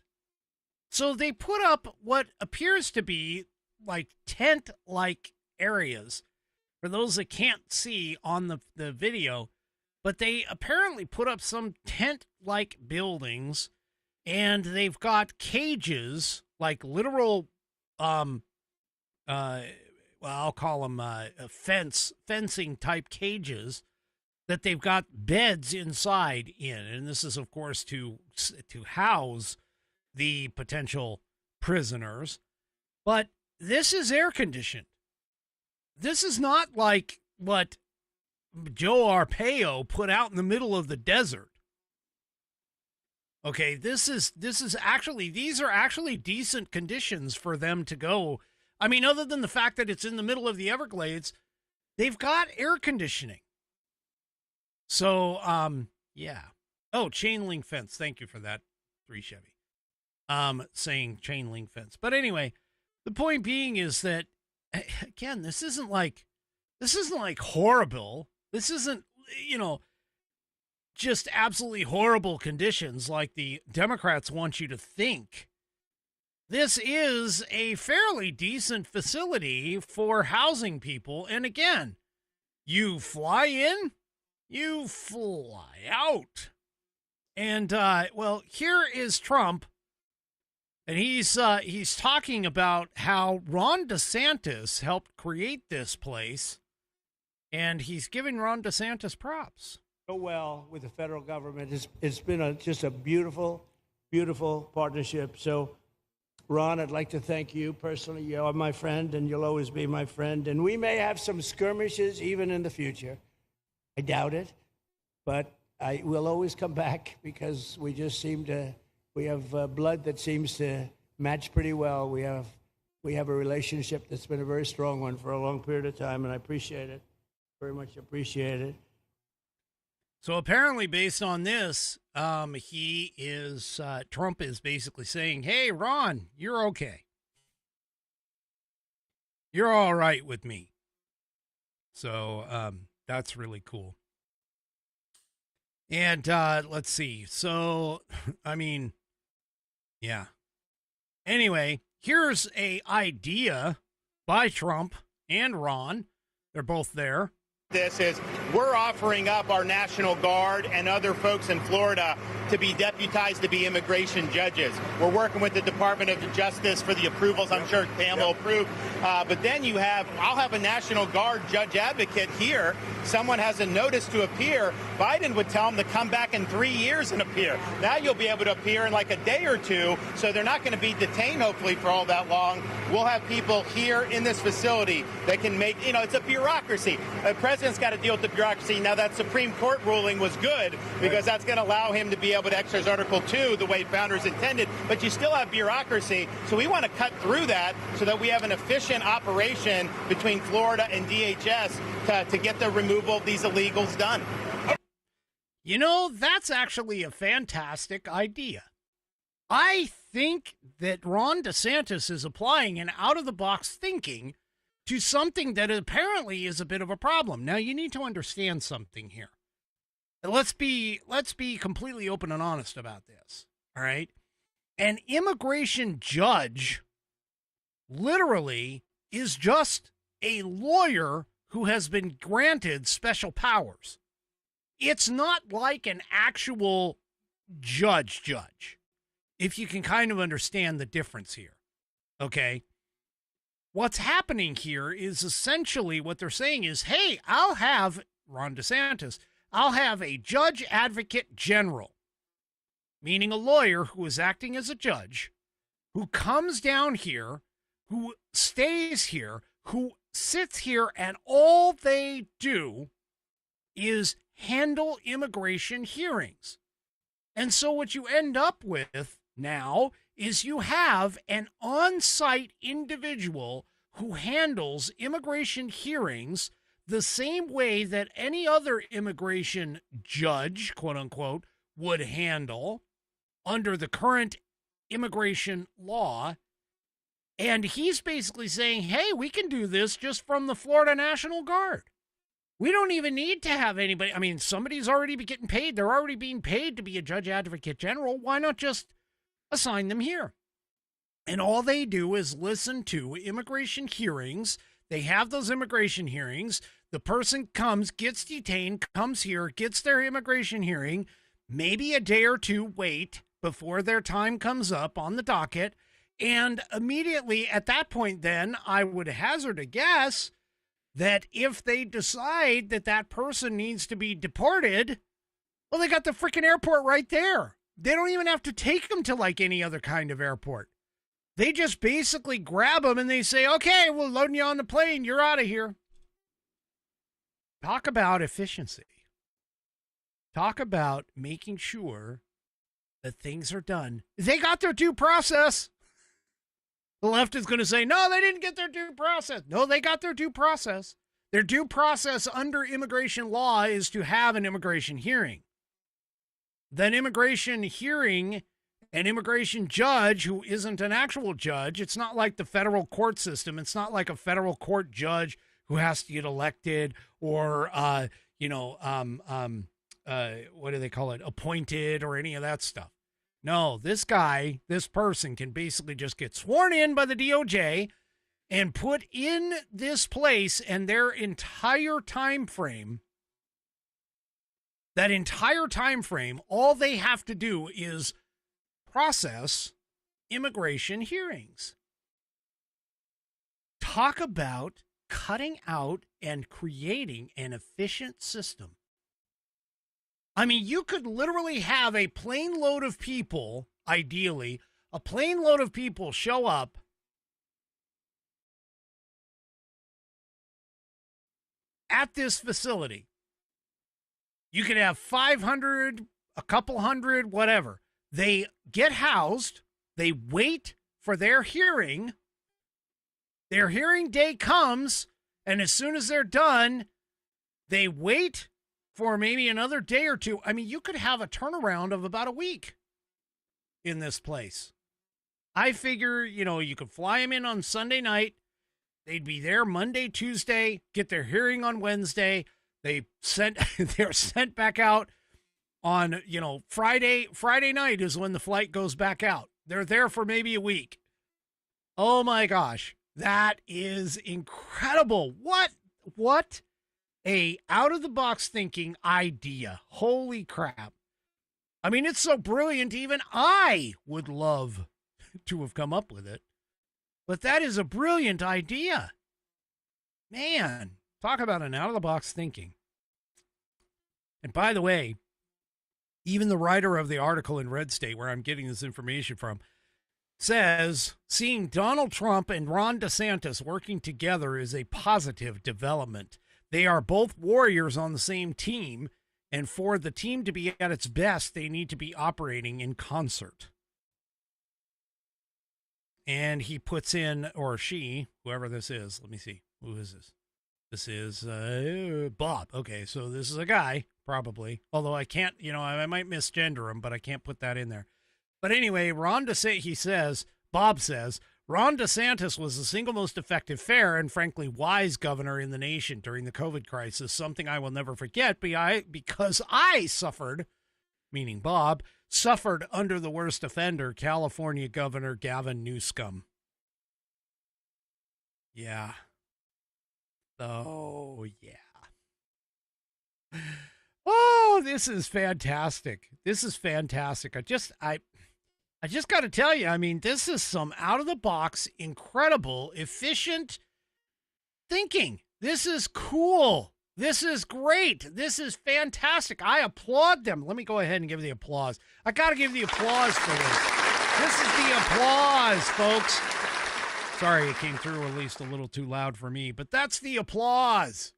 [SPEAKER 2] So they put up what appears to be like tent-like areas for those that can't see on the video, but they apparently put up some tent-like buildings, and they've got cages, like literal, I'll call them fencing type cages that they've got beds inside in. And this is, of course, to house the potential prisoners. But this is air conditioned. This is not like what Joe Arpaio put out in the middle of the desert. Okay, these are actually decent conditions for them to go. I mean, other than the fact that it's in the middle of the Everglades, they've got air conditioning. So, yeah. Oh, chain link fence. Thank you for that, 3 Chevy. Saying chain link fence. But anyway, the point being is that, again, this isn't like horrible. This isn't, just absolutely horrible conditions like the Democrats want you to think. This is a fairly decent facility for housing people. And again, you fly in, you fly out. And, well, here is Trump. And he's talking about how Ron DeSantis helped create this place. And he's giving Ron DeSantis props.
[SPEAKER 9] So well with the federal government. It's been just a beautiful, beautiful partnership. So, Ron, I'd like to thank you personally. You are my friend, and you'll always be my friend. And we may have some skirmishes even in the future. I doubt it, but I will always come back because we just we have blood that seems to match pretty well. We have a relationship that's been a very strong one for a long period of time, and I appreciate it. Very much appreciate it.
[SPEAKER 2] So apparently, based on this, Trump is basically saying, hey, Ron, you're okay. You're all right with me. So that's really cool. And let's see. So, I mean, yeah. Anyway, here's a idea by Trump and Ron. They're both there.
[SPEAKER 16] This is we're offering up our National Guard and other folks in Florida to be deputized to be immigration judges. We're working with the Department of Justice for the approvals. I'm sure Pam will approve. But then I'll have a National Guard judge advocate here. Someone has a notice to appear. Biden would tell them to come back in 3 years and appear. Now you'll be able to appear in like a day or two, so they're not going to be detained, hopefully, for all that long. We'll have people here in this facility that can make, it's a bureaucracy. The president's got to deal with the bureaucracy. Now, that Supreme Court ruling was good because that's going to allow him to be able to exercise Article 2 the way founders intended, but you still have bureaucracy. So we want to cut through that so that we have an efficient operation between Florida and DHS to get the removal of these illegals done.
[SPEAKER 2] That's actually a fantastic idea. I think that Ron DeSantis is applying an out-of-the-box thinking to something that apparently is a bit of a problem. Now, you need to understand something here. Let's be completely open and honest about this, all right? An immigration judge literally is just a lawyer who has been granted special powers. It's not like an actual judge, if you can kind of understand the difference here, okay? What's happening here is essentially what they're saying is, hey, I'll have Ron DeSantis, I'll have a judge advocate general, meaning a lawyer who is acting as a judge, who comes down here, who stays here, who sits here, and all they do is handle immigration hearings. And so what you end up with now is you have an on-site individual who handles immigration hearings the same way that any other immigration judge, quote unquote, would handle under the current immigration law. And he's basically saying, hey, we can do this just from the Florida National Guard. We don't even need to have anybody. I mean, somebody's already getting paid. They're already being paid to be a judge advocate general. Why not just assign them here? And all they do is listen to immigration hearings. They have those immigration hearings. The person comes, gets detained, comes here, gets their immigration hearing, maybe a day or two wait before their time comes up on the docket. And immediately at that point, then I would hazard a guess that if they decide that that person needs to be deported, well, they got the freaking airport right there. They don't even have to take them to like any other kind of airport. They just basically grab them and they say, okay, we're loading you on the plane. You're out of here. Talk about efficiency. Talk about making sure that things are done. They got their due process. The left is going to say, no, they didn't get their due process. No, they got their due process. Their due process under immigration law is to have an immigration hearing. Then immigration hearing, an immigration judge who isn't an actual judge. It's not like the federal court system. It's not like a federal court judge who has to get elected or, what do they call it? Appointed or any of that stuff. No, this person can basically just get sworn in by the DOJ and put in this place, and their entire time frame, all they have to do is process immigration hearings. Talk about cutting out and creating an efficient system. I mean, you could literally have a plane load of people, ideally, a plane load of people show up at this facility. You could have 500, a couple hundred, whatever. They get housed. They wait for their hearing. Their hearing day comes, and as soon as they're done, they wait for maybe another day or two. I mean, you could have a turnaround of about a week in this place. I figure, you could fly them in on Sunday night. They'd be there Monday, Tuesday, get their hearing on Wednesday. They're sent back out on, Friday night is when the flight goes back out. They're there for maybe a week. Oh my gosh. That is incredible. What a out of the box thinking idea. Holy crap. I mean, it's so brilliant. Even I would love to have come up with it, but that is a brilliant idea, man. Talk about an out of the box thinking. And by the way, even the writer of the article in Red State, where I'm getting this information from, says seeing Donald Trump and Ron DeSantis working together is a positive development. They are both warriors on the same team, and for the team to be at its best, they need to be operating in concert. And he puts in, or she, whoever this is, let me see. Who is this? This is Bob. Okay, so this is a guy, probably. Although I can't, I might misgender him, but I can't put that in there. But anyway, Bob says, Ron DeSantis was the single most effective, fair, and frankly wise governor in the nation during the COVID crisis, something I will never forget because I suffered, meaning Bob, suffered under the worst offender, California Governor Gavin Newsom. Yeah. Oh, yeah. Oh, this is fantastic. This is fantastic. I just got to tell you, I mean, this is some out of the box, incredible, efficient thinking. This is cool. This is great. This is fantastic. I applaud them. Let me go ahead and give the applause. I got to give the applause for this. This is the applause, folks. Sorry, it came through at least a little too loud for me, but that's the applause.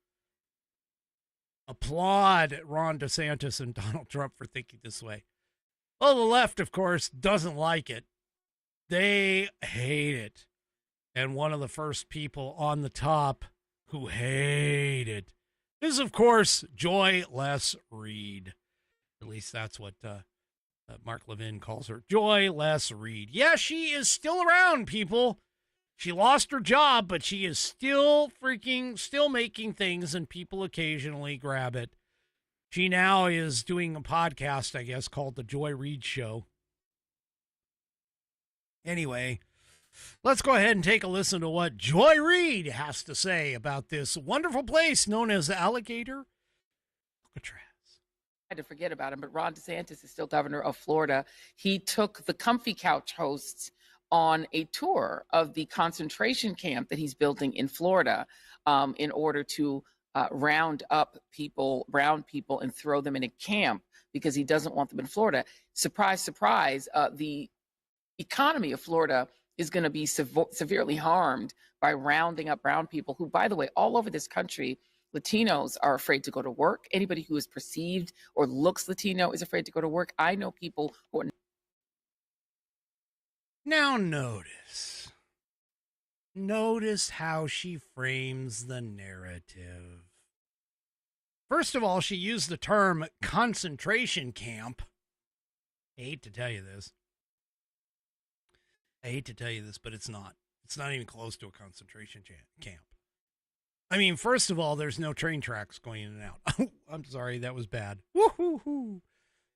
[SPEAKER 2] Applaud Ron DeSantis and Donald Trump for thinking this way. Well, the left, of course, doesn't like it. They hate it. And one of the first people on the top who hate it is, of course, Joy Les Reed. At least that's what Mark Levin calls her. Joy Les Reed. Yeah, she is still around, people. She lost her job, but she is still making things, and people occasionally grab it. She now is doing a podcast, I guess, called The Joy Reid Show. Anyway, let's go ahead and take a listen to what Joy Reid has to say about this wonderful place known as Alligator, Alcatraz.
[SPEAKER 17] I had to forget about him, but Ron DeSantis is still governor of Florida. He took the Comfy Couch hosts on a tour of the concentration camp that he's building in Florida in order to round up brown people, and throw them in a camp because he doesn't want them in Florida. Surprise, surprise, the economy of Florida is going to be severely harmed by rounding up brown people who, by the way, all over this country, Latinos are afraid to go to work. Anybody who is perceived or looks Latino is afraid to go to work. I know people who are
[SPEAKER 2] Now notice. Notice how she frames the narrative. First of all, she used the term concentration camp. I hate to tell you this. But it's not. It's not even close to a concentration camp. I mean, first of all, there's no train tracks going in and out. I'm sorry, that was bad. Woo-hoo-hoo.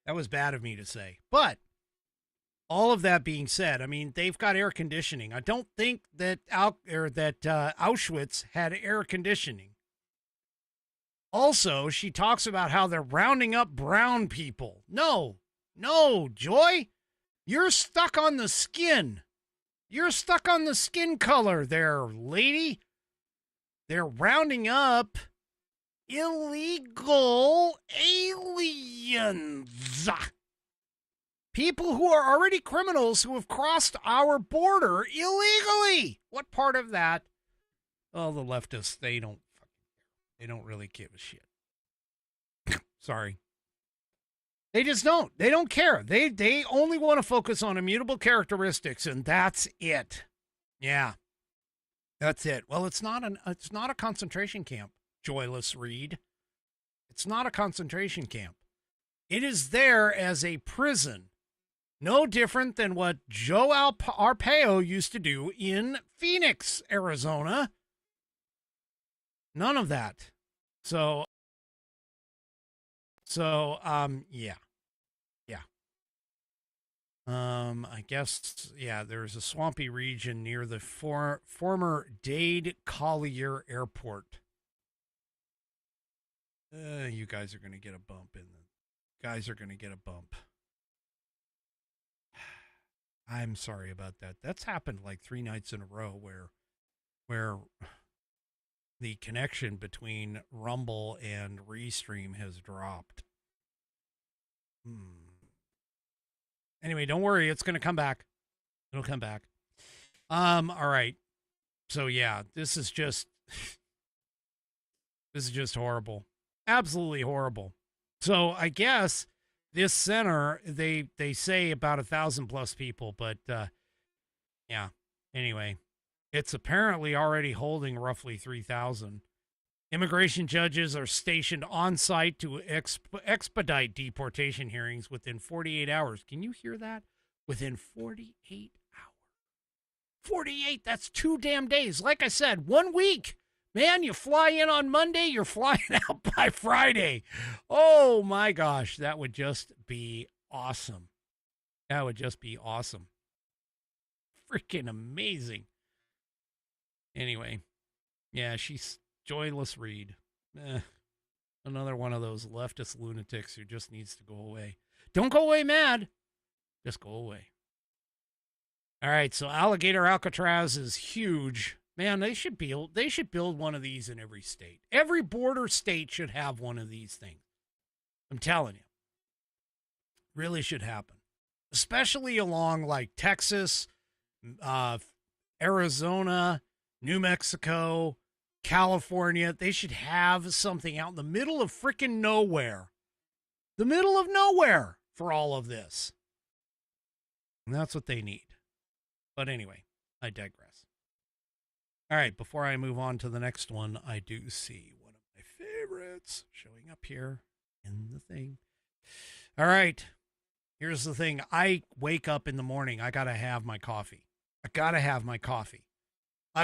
[SPEAKER 2] That was bad of me to say. But all of that being said, I mean, they've got air conditioning. I don't think that Auschwitz had air conditioning. Also, she talks about how they're rounding up brown people. No, Joy, you're stuck on the skin. You're stuck on the skin color there, lady. They're rounding up illegal aliens. People who are already criminals who have crossed our border illegally. What part of that? Oh, the leftists, they don't really give a shit. Sorry. They just don't. They don't care. They only want to focus on immutable characteristics, and that's it. Yeah. That's it. Well, it's not a concentration camp, Joyless Reed. It's not a concentration camp. It is there as a prison. No different than what Joe Arpaio used to do in Phoenix, Arizona. None of that. So, yeah. I guess, yeah, there's a swampy region near the former Dade Collier Airport. You guys are going to get a bump I'm sorry about that. That's happened like 3 nights in a row where the connection between Rumble and Restream has dropped. Anyway, don't worry. It's going to come back. It'll come back. All right. So yeah, this is just horrible. Absolutely horrible. So I guess this center, they say about 1,000 plus people, but yeah. Anyway, it's apparently already holding roughly 3,000. Immigration judges are stationed on site to expedite deportation hearings within 48 hours. Can you hear that? Within 48 hours. 48, that's 2 damn days. Like I said, 1 week. Man, you fly in on Monday, you're flying out by Friday. Oh my gosh, that would just be awesome. That would just be awesome. Freaking amazing. Anyway, yeah, she's Joyless Reed. Another one of those leftist lunatics who just needs to go away. Don't go away mad. Just go away. All right, so Alligator Alcatraz is huge. Man, they should build one of these in every state. Every border state should have one of these things. I'm telling you. Really should happen. Especially along like Texas, Arizona, New Mexico, California. They should have something out in the middle of frickin' nowhere. The middle of nowhere for all of this. And that's what they need. But anyway, I digress. All right, before I move on to the next one, I do see one of my favorites showing up here in the thing. All right, here's the thing. I wake up in the morning. I got to have my coffee. I've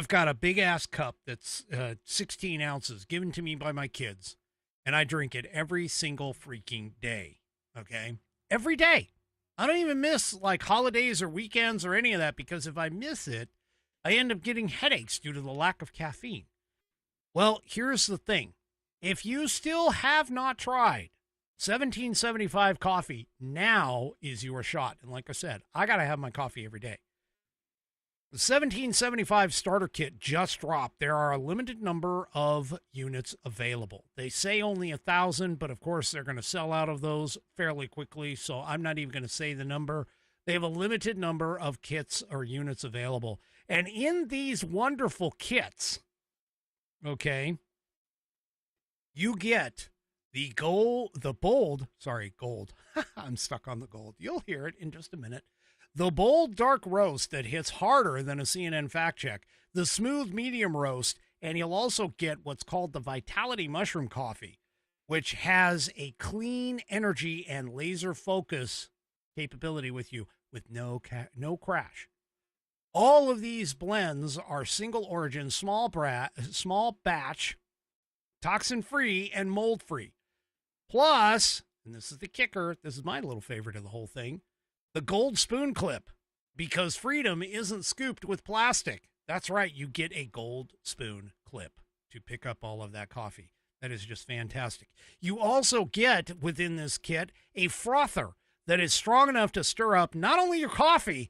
[SPEAKER 2] got a big-ass cup that's 16 ounces given to me by my kids, and I drink it every single freaking day, okay? Every day. I don't even miss, like, holidays or weekends or any of that, because if I miss it, I end up getting headaches due to the lack of caffeine. Well, here's the thing. If you still have not tried 1775 coffee, now is your shot. And like I said, I got to have my coffee every day. The 1775 starter kit just dropped. There are a limited number of units available. They say only 1,000, but of course they're going to sell out of those fairly quickly, so I'm not even going to say the number. They have a limited number of kits or units available. And in these wonderful kits, okay, you get the gold. I'm stuck on the gold. You'll hear it in just a minute. the bold dark roast that hits harder than a CNN fact check, the smooth medium roast, and you'll also get what's called the Vitality Mushroom Coffee, which has a clean energy and laser focus capability with you with no crash. All of these blends are single origin, small batch, toxin free, and mold free. Plus, and this is the kicker, this is my little favorite of the whole thing, the gold spoon clip, because freedom isn't scooped with plastic. That's right, you get a gold spoon clip to pick up all of that coffee. That is just fantastic. You also get within this kit a frother that is strong enough to stir up not only your coffee,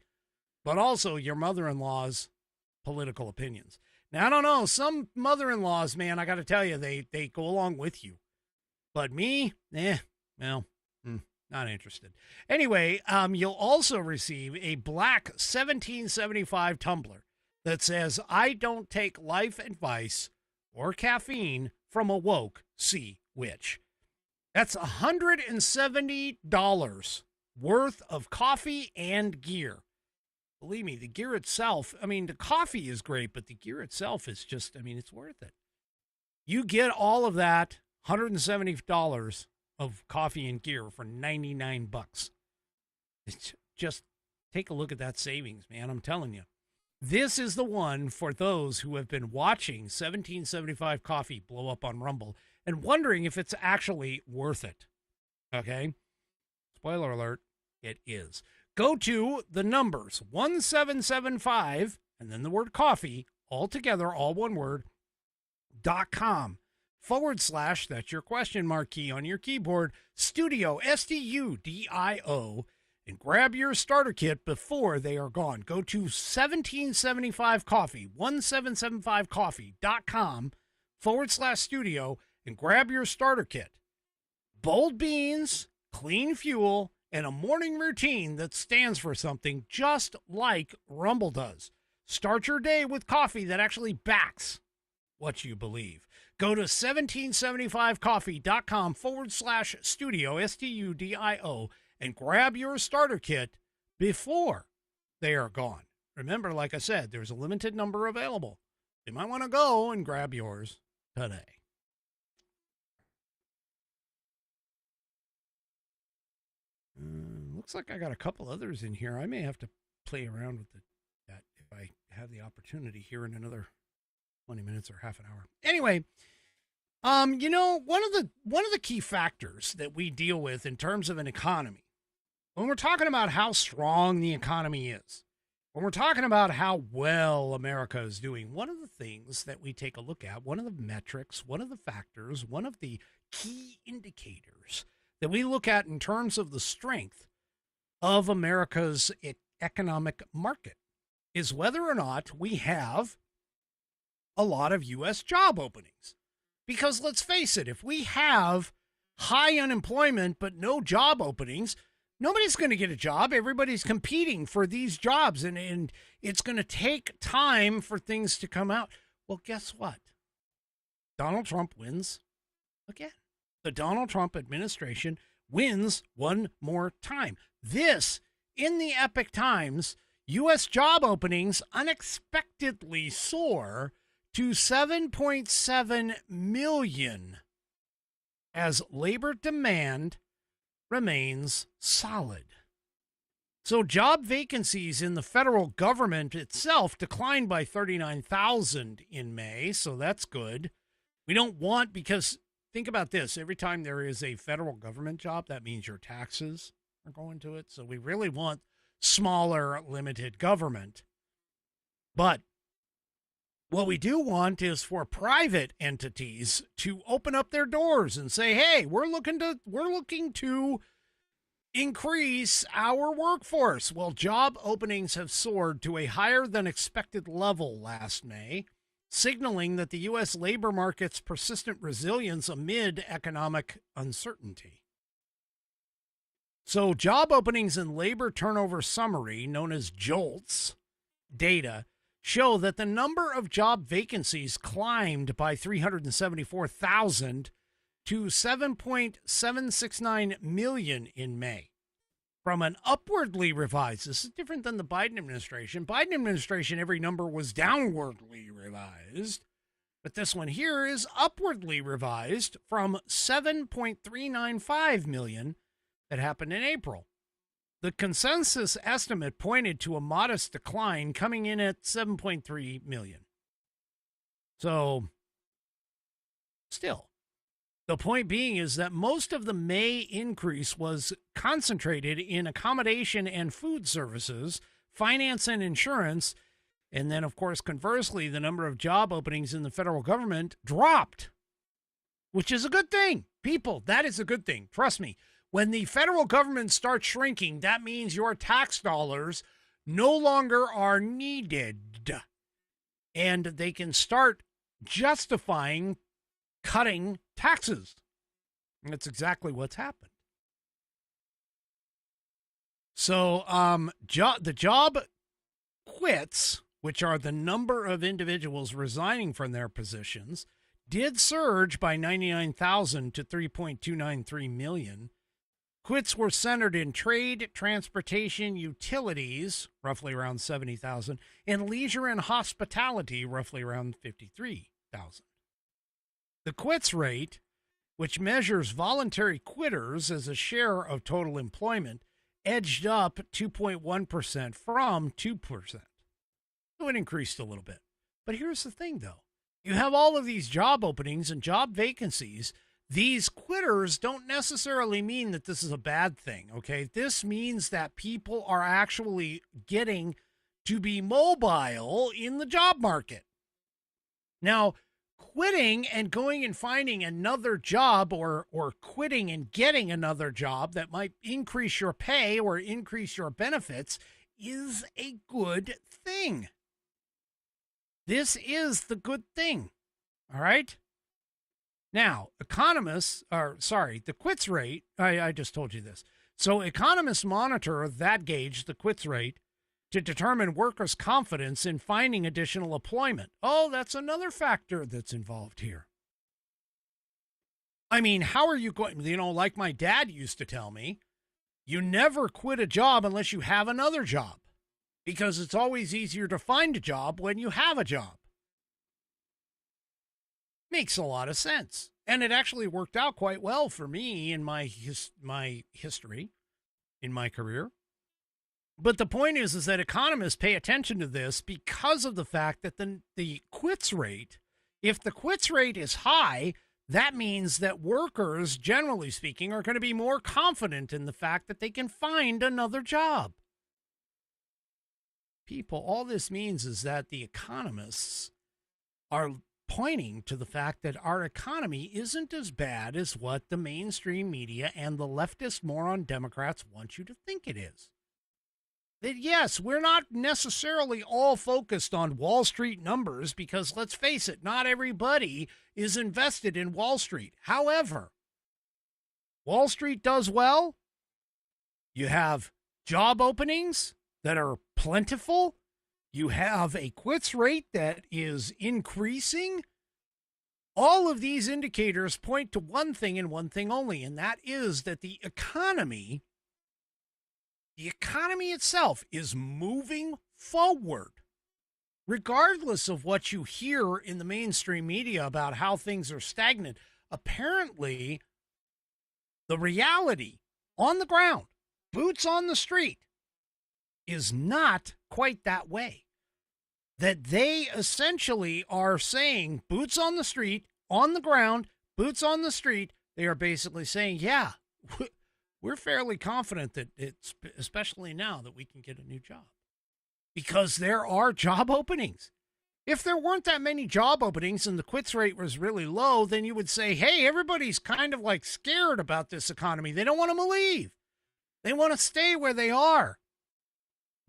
[SPEAKER 2] but also your mother-in-law's political opinions. Now, I don't know, some mother-in-laws, man, I got to tell you, they go along with you. But me, not interested. Anyway, you'll also receive a black 1775 tumbler that says, I don't take life advice or caffeine from a woke sea witch. That's $170 worth of coffee and gear. Believe me, the gear itself, I mean, the coffee is great, but the gear itself is just, I mean, it's worth it. You get all of that $170 of coffee and gear for $99. It's just, take a look at that savings, man. I'm telling you. This is the one for those who have been watching 1775 coffee blow up on Rumble and wondering if it's actually worth it. Okay? Spoiler alert, it is. Go to the numbers 1775 and then the word coffee, all together, all one word, .com / that's your question mark key on your keyboard, studio, STUDIO, and grab your starter kit before they are gone. Go to 1775coffee, 1775coffee.com / studio, and grab your starter kit. Bold beans, clean fuel, and a morning routine that stands for something just like Rumble does. Start your day with coffee that actually backs what you believe. Go to 1775coffee.com / studio, STUDIO, and grab your starter kit before they are gone. Remember, like I said, there's a limited number available. You might want to go and grab yours today. Looks like I got a couple others in here. I may have to play around with that if I have the opportunity here in another 20 minutes or half an hour. Anyway, you know, one of the key factors that we deal with in terms of an economy, when we're talking about how strong the economy is, when we're talking about how well America is doing, one of the things that we take a look at, one of the metrics, one of the factors, one of the key indicators that we look at in terms of the strength of America's economic market is whether or not we have a lot of U.S. job openings. Because let's face it, if we have high unemployment but no job openings, nobody's going to get a job. Everybody's competing for these jobs, and it's going to take time for things to come out. Well, guess what? Donald Trump wins again. The Donald Trump administration wins one more time. This, in the Epoch Times, U.S. job openings unexpectedly soar to 7.7 million as labor demand remains solid. So job vacancies in the federal government itself declined by 39,000 in May, so that's good. We don't want, because think about this, every time there is a federal government job, that means your taxes are going to it. So we really want smaller, limited government. But what we do want is for private entities to open up their doors and say, hey, we're looking to increase our workforce. Well, job openings have soared to a higher than expected level last May, signaling that the U.S. labor market's persistent resilience amid economic uncertainty. So job openings and labor turnover summary, known as JOLTS data, show that the number of job vacancies climbed by 374,000 to 7.769 million in May, from an upwardly revised. This is different than the Biden administration. Biden administration, every number was downwardly revised. But this one here is upwardly revised from 7.395 million that happened in April. The consensus estimate pointed to a modest decline, coming in at 7.3 million. So, still, the point being is that most of the May increase was concentrated in accommodation and food services, finance and insurance. And then, of course, conversely, the number of job openings in the federal government dropped, which is a good thing. People, that is a good thing. Trust me. When the federal government starts shrinking, that means your tax dollars no longer are needed. And they can start justifying cutting taxes. And that's exactly what's happened. So the job quits, which are the number of individuals resigning from their positions, did surge by 99,000 to 3.293 million. Quits were centered in trade, transportation, utilities, roughly around 70,000, and leisure and hospitality, roughly around 53,000. The quits rate, which measures voluntary quitters as a share of total employment, edged up 2.1% from 2%. So it increased a little bit. But here's the thing, though. You have all of these job openings and job vacancies. These quitters don't necessarily mean that this is a bad thing, okay? This means that people are actually getting to be mobile in the job market. Now, quitting and going and finding another job or quitting and getting another job that might increase your pay or increase your benefits is a good thing. This is the good thing, all right? Now, the quits rate, I just told you this. So economists monitor that gauge, the quits rate, to determine workers' confidence in finding additional employment. Oh, that's another factor that's involved here. I mean, how are you going, like my dad used to tell me, you never quit a job unless you have another job, because it's always easier to find a job when you have a job. Makes a lot of sense. And it actually worked out quite well for me in my history, in my career. But the point is that economists pay attention to this because of the fact that the quits rate, if the quits rate is high, that means that workers, generally speaking, are going to be more confident in the fact that they can find another job. People, all this means is that the economists are pointing to the fact that our economy isn't as bad as what the mainstream media and the leftist moron Democrats want you to think it is. That yes, we're not necessarily all focused on Wall Street numbers because, let's face it, not everybody is invested in Wall Street. However, Wall Street does well. You have job openings that are plentiful. You have a quits rate that is increasing. All of these indicators point to one thing and one thing only, and that is that the economy itself is moving forward. Regardless of what you hear in the mainstream media about how things are stagnant, apparently the reality on the ground, boots on the street, is not quite that way. That they essentially are saying boots on the street, on the ground, boots on the street. They are basically saying, yeah, we're fairly confident that it's, especially now, that we can get a new job because there are job openings. If there weren't that many job openings and the quits rate was really low, then you would say, hey, everybody's kind of like scared about this economy. They don't want to leave. They want to stay where they are.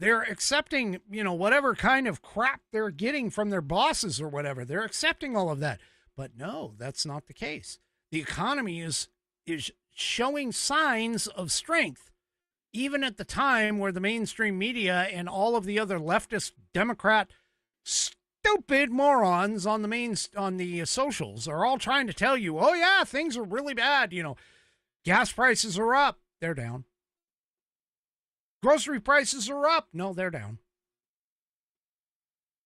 [SPEAKER 2] They're accepting, whatever kind of crap they're getting from their bosses or whatever. They're accepting all of that. But no, that's not the case. The economy is showing signs of strength, even at the time where the mainstream media and all of the other leftist Democrat stupid morons on the socials are all trying to tell you, oh yeah, things are really bad. Gas prices are up. They're down. Grocery prices are up. No, they're down.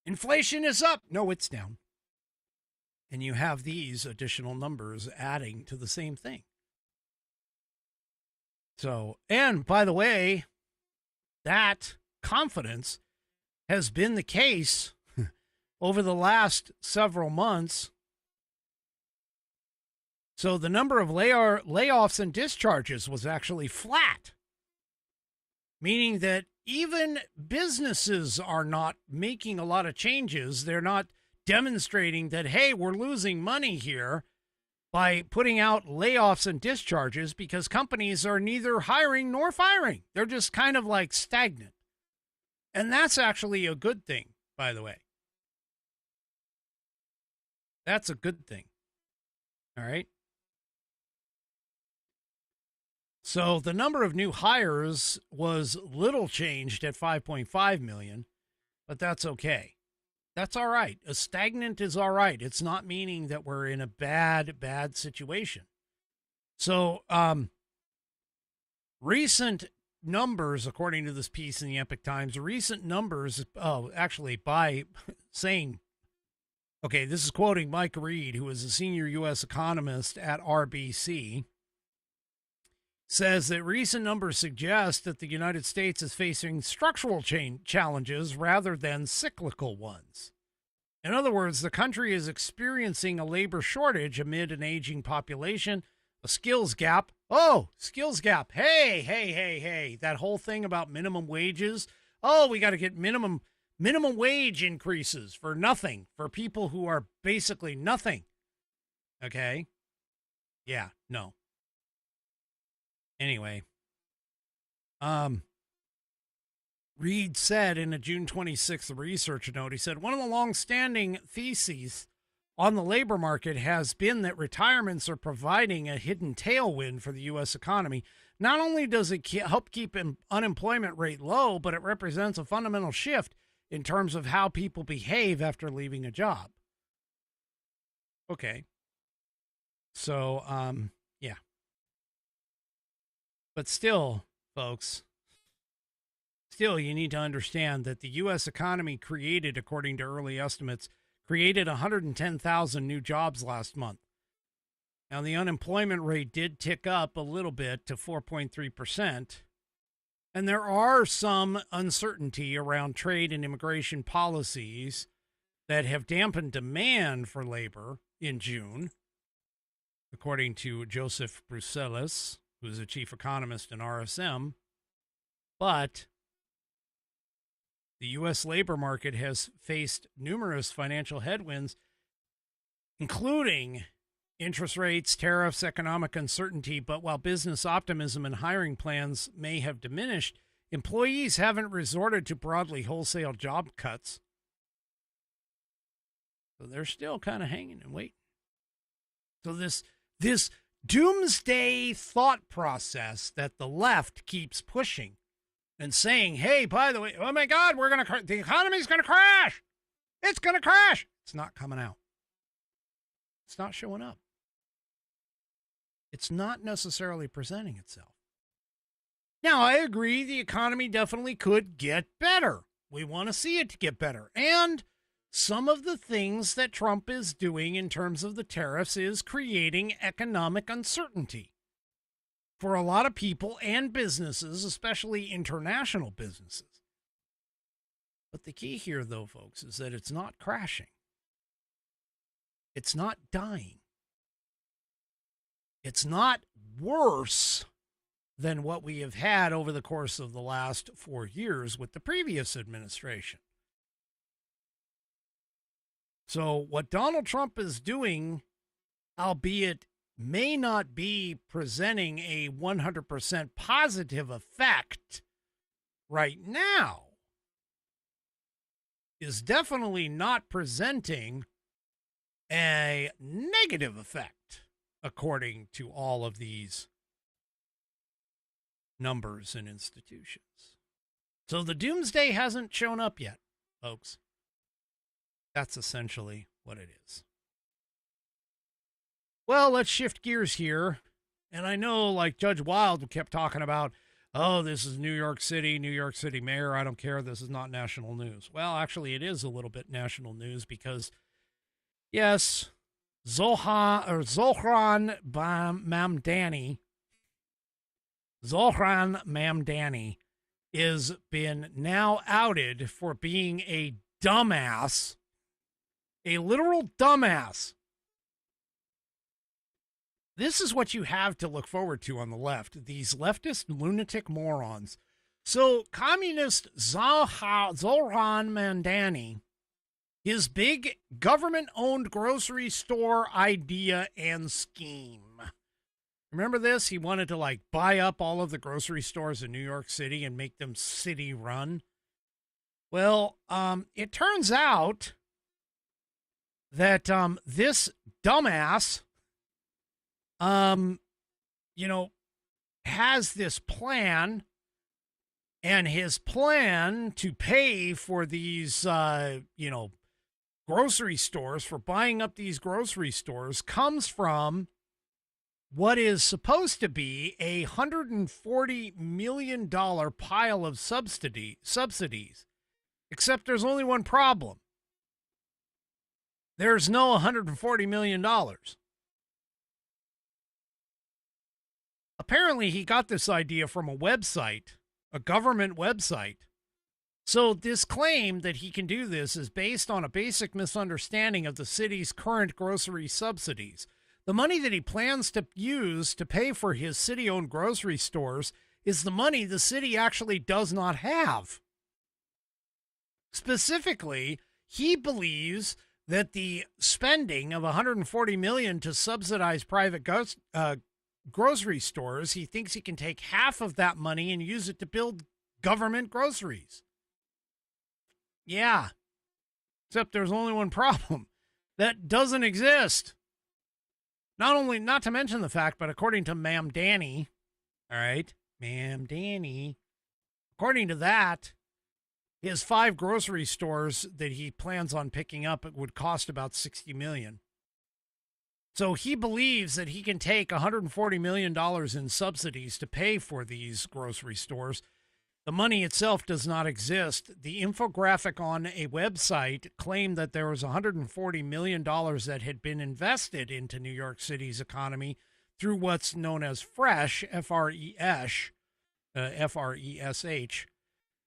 [SPEAKER 2] Inflation is up. No, it's down. And you have these additional numbers adding to the same thing. So, and by the way, that confidence has been the case over the last several months. So the number of layoffs and discharges was actually flat, meaning that even businesses are not making a lot of changes. They're not demonstrating that, hey, we're losing money here by putting out layoffs and discharges, because companies are neither hiring nor firing. They're just kind of like stagnant. And that's actually a good thing, by the way. That's a good thing. All right. So the number of new hires was little changed at 5.5 million, but that's okay. That's all right. A stagnant is all right. It's not meaning that we're in a bad situation. So recent numbers, according to this piece in the Epoch Times, recent numbers, actually by saying, okay, this is quoting Mike Reed, who is a senior U.S. economist at RBC, says that recent numbers suggest that the United States is facing structural challenges rather than cyclical ones. In other words, the country is experiencing a labor shortage amid an aging population, a skills gap. Oh, skills gap. Hey. That whole thing about minimum wages. Oh, we got to get minimum wage increases for nothing, for people who are basically nothing. Okay? Yeah, no. Anyway, Reed said in a June 26th research note, he said, one of the long-standing theses on the labor market has been that retirements are providing a hidden tailwind for the U.S. economy. Not only does it help keep unemployment rate low, but it represents a fundamental shift in terms of how people behave after leaving a job. Okay. So, yeah. But still, folks, you need to understand that the U.S. economy created, according to early estimates, created 110,000 new jobs last month. Now, the unemployment rate did tick up a little bit to 4.3%. And there are some uncertainty around trade and immigration policies that have dampened demand for labor in June, according to Joseph Bruselas, who's a chief economist in RSM. But the U.S. labor market has faced numerous financial headwinds, including interest rates, tariffs, economic uncertainty. But while business optimism and hiring plans may have diminished, employees haven't resorted to broadly wholesale job cuts. So they're still kind of hanging and waiting. So this doomsday thought process that the left keeps pushing and saying, hey, by the way, oh my God, the economy's going to crash. It's going to crash. It's not coming out. It's not showing up. It's not necessarily presenting itself. Now, I agree the economy definitely could get better. We want to see it get better. And some of the things that Trump is doing in terms of the tariffs is creating economic uncertainty for a lot of people and businesses, especially international businesses. But the key here, though, folks, is that it's not crashing. It's not dying. It's not worse than what we have had over the course of the last 4 years with the previous administration. So what Donald Trump is doing, albeit may not be presenting a 100% positive effect right now, is definitely not presenting a negative effect, according to all of these numbers and institutions. So the doomsday hasn't shown up yet, folks. That's essentially what it is. Well, let's shift gears here. And I know, like Judge Wild kept talking about oh, this is New York City mayor. I don't care. This is not national news. Well, actually, it is a little bit national news because, yes, Zohran Mamdani is been now outed for being a dumbass, a literal dumbass. This is what you have to look forward to on the left, these leftist lunatic morons. So communist Zohran Mamdani, his big government-owned grocery store idea and scheme. Remember this? He wanted to buy up all of the grocery stores in New York City and make them city-run. Well, it turns out that this dumbass, has this plan, and his plan to pay for these, grocery stores, for buying up these grocery stores, comes from what is supposed to be a $140 million pile of subsidies. Except there's only one problem. There's no $140 million. Apparently, he got this idea from a website, a government website. So this claim that he can do this is based on a basic misunderstanding of the city's current grocery subsidies. The money that he plans to use to pay for his city-owned grocery stores is the money the city actually does not have. Specifically, he believes that the spending of $140 million to subsidize private grocery stores, he thinks he can take half of that money and use it to build government groceries. Yeah. Except there's only one problem. That doesn't exist. Not to mention the fact, but according to Mamdani, all right, Mamdani, according to that, his 5 grocery stores that he plans on picking up, it would cost about $60 million. So he believes that he can take $140 million in subsidies to pay for these grocery stores. The money itself does not exist. The infographic on a website claimed that there was $140 million that had been invested into New York City's economy through what's known as FRESH, F-R-E-S-H,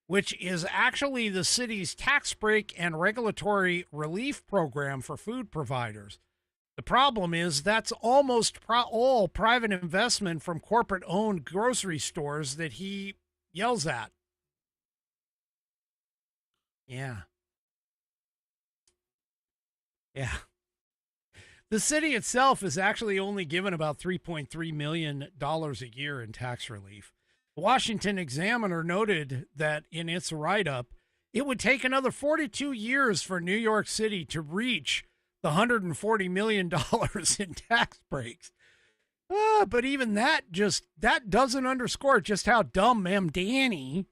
[SPEAKER 2] which is actually the city's tax break and regulatory relief program for food providers. The problem is that's almost all private investment from corporate-owned grocery stores that he yells at. Yeah. The city itself is actually only given about $3.3 million a year in tax relief. The Washington Examiner noted that in its write-up, it would take another 42 years for New York City to reach the $140 million in tax breaks. But even that doesn't underscore just how dumb Mamdani,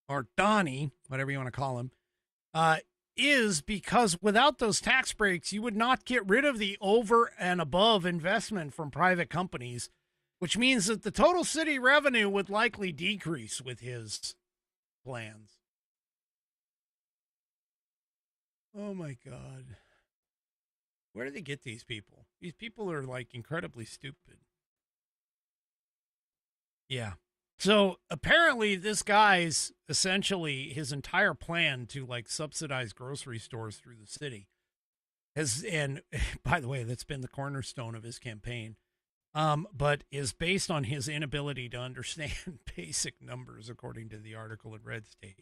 [SPEAKER 2] or Donnie, whatever you want to call him, is, because without those tax breaks, you would not get rid of the over and above investment from private companies, which means that the total city revenue would likely decrease with his plans. Oh my God. Where do they get these people? These people are incredibly stupid. Yeah. So apparently this guy's essentially his entire plan to subsidize grocery stores through the city and by the way, that's been the cornerstone of his campaign. But is based on his inability to understand basic numbers, according to the article in Red State.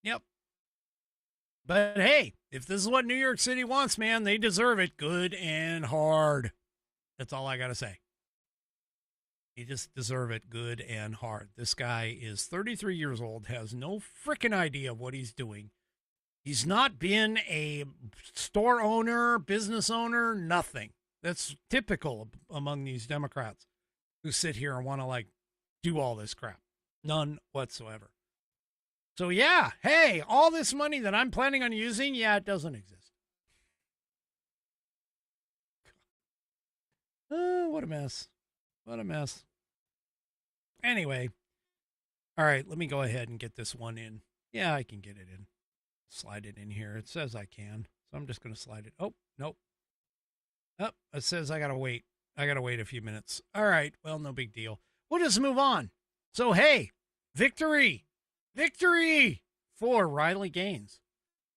[SPEAKER 2] Yep. But hey, if this is what New York City wants, man, they deserve it good and hard. That's all I got to say. They just deserve it good and hard. This guy is 33 years old, has no freaking idea what he's doing. He's not been a store owner, business owner, nothing. That's typical among these Democrats who sit here and want to do all this crap. None whatsoever. So yeah, hey, all this money that I'm planning on using, yeah, it doesn't exist. What a mess. What a mess. Anyway. All right, let me go ahead and get this one in. Yeah, I can get it in. Slide it in here. It says I can. So I'm just going to slide it. Oh, nope. Oh, it says I got to wait. I got to wait a few minutes. All right, well, no big deal. We'll just move on. So, hey, victory. Victory for Riley Gaines.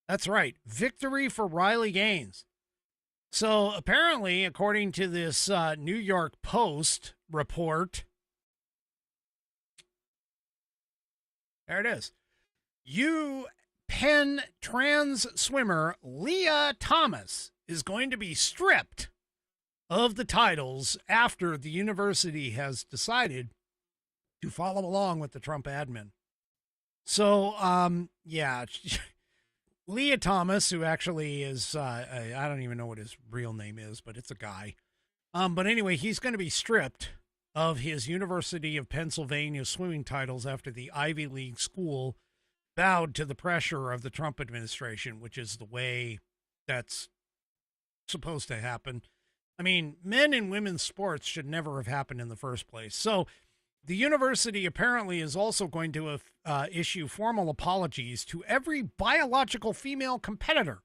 [SPEAKER 2] That's right. Victory for Riley Gaines. So apparently, according to this New York Post report, there it is. Penn trans swimmer Leah Thomas is going to be stripped of the titles after the university has decided to follow along with the Trump admin. So, yeah, Leah Thomas, who actually is, I don't even know what his real name is, but it's a guy. But anyway, he's going to be stripped of his University of Pennsylvania swimming titles after the Ivy League school bowed to the pressure of the Trump administration, which is the way that's supposed to happen. I mean, men and women's sports should never have happened in the first place. So the university apparently is also going to issue formal apologies to every biological female competitor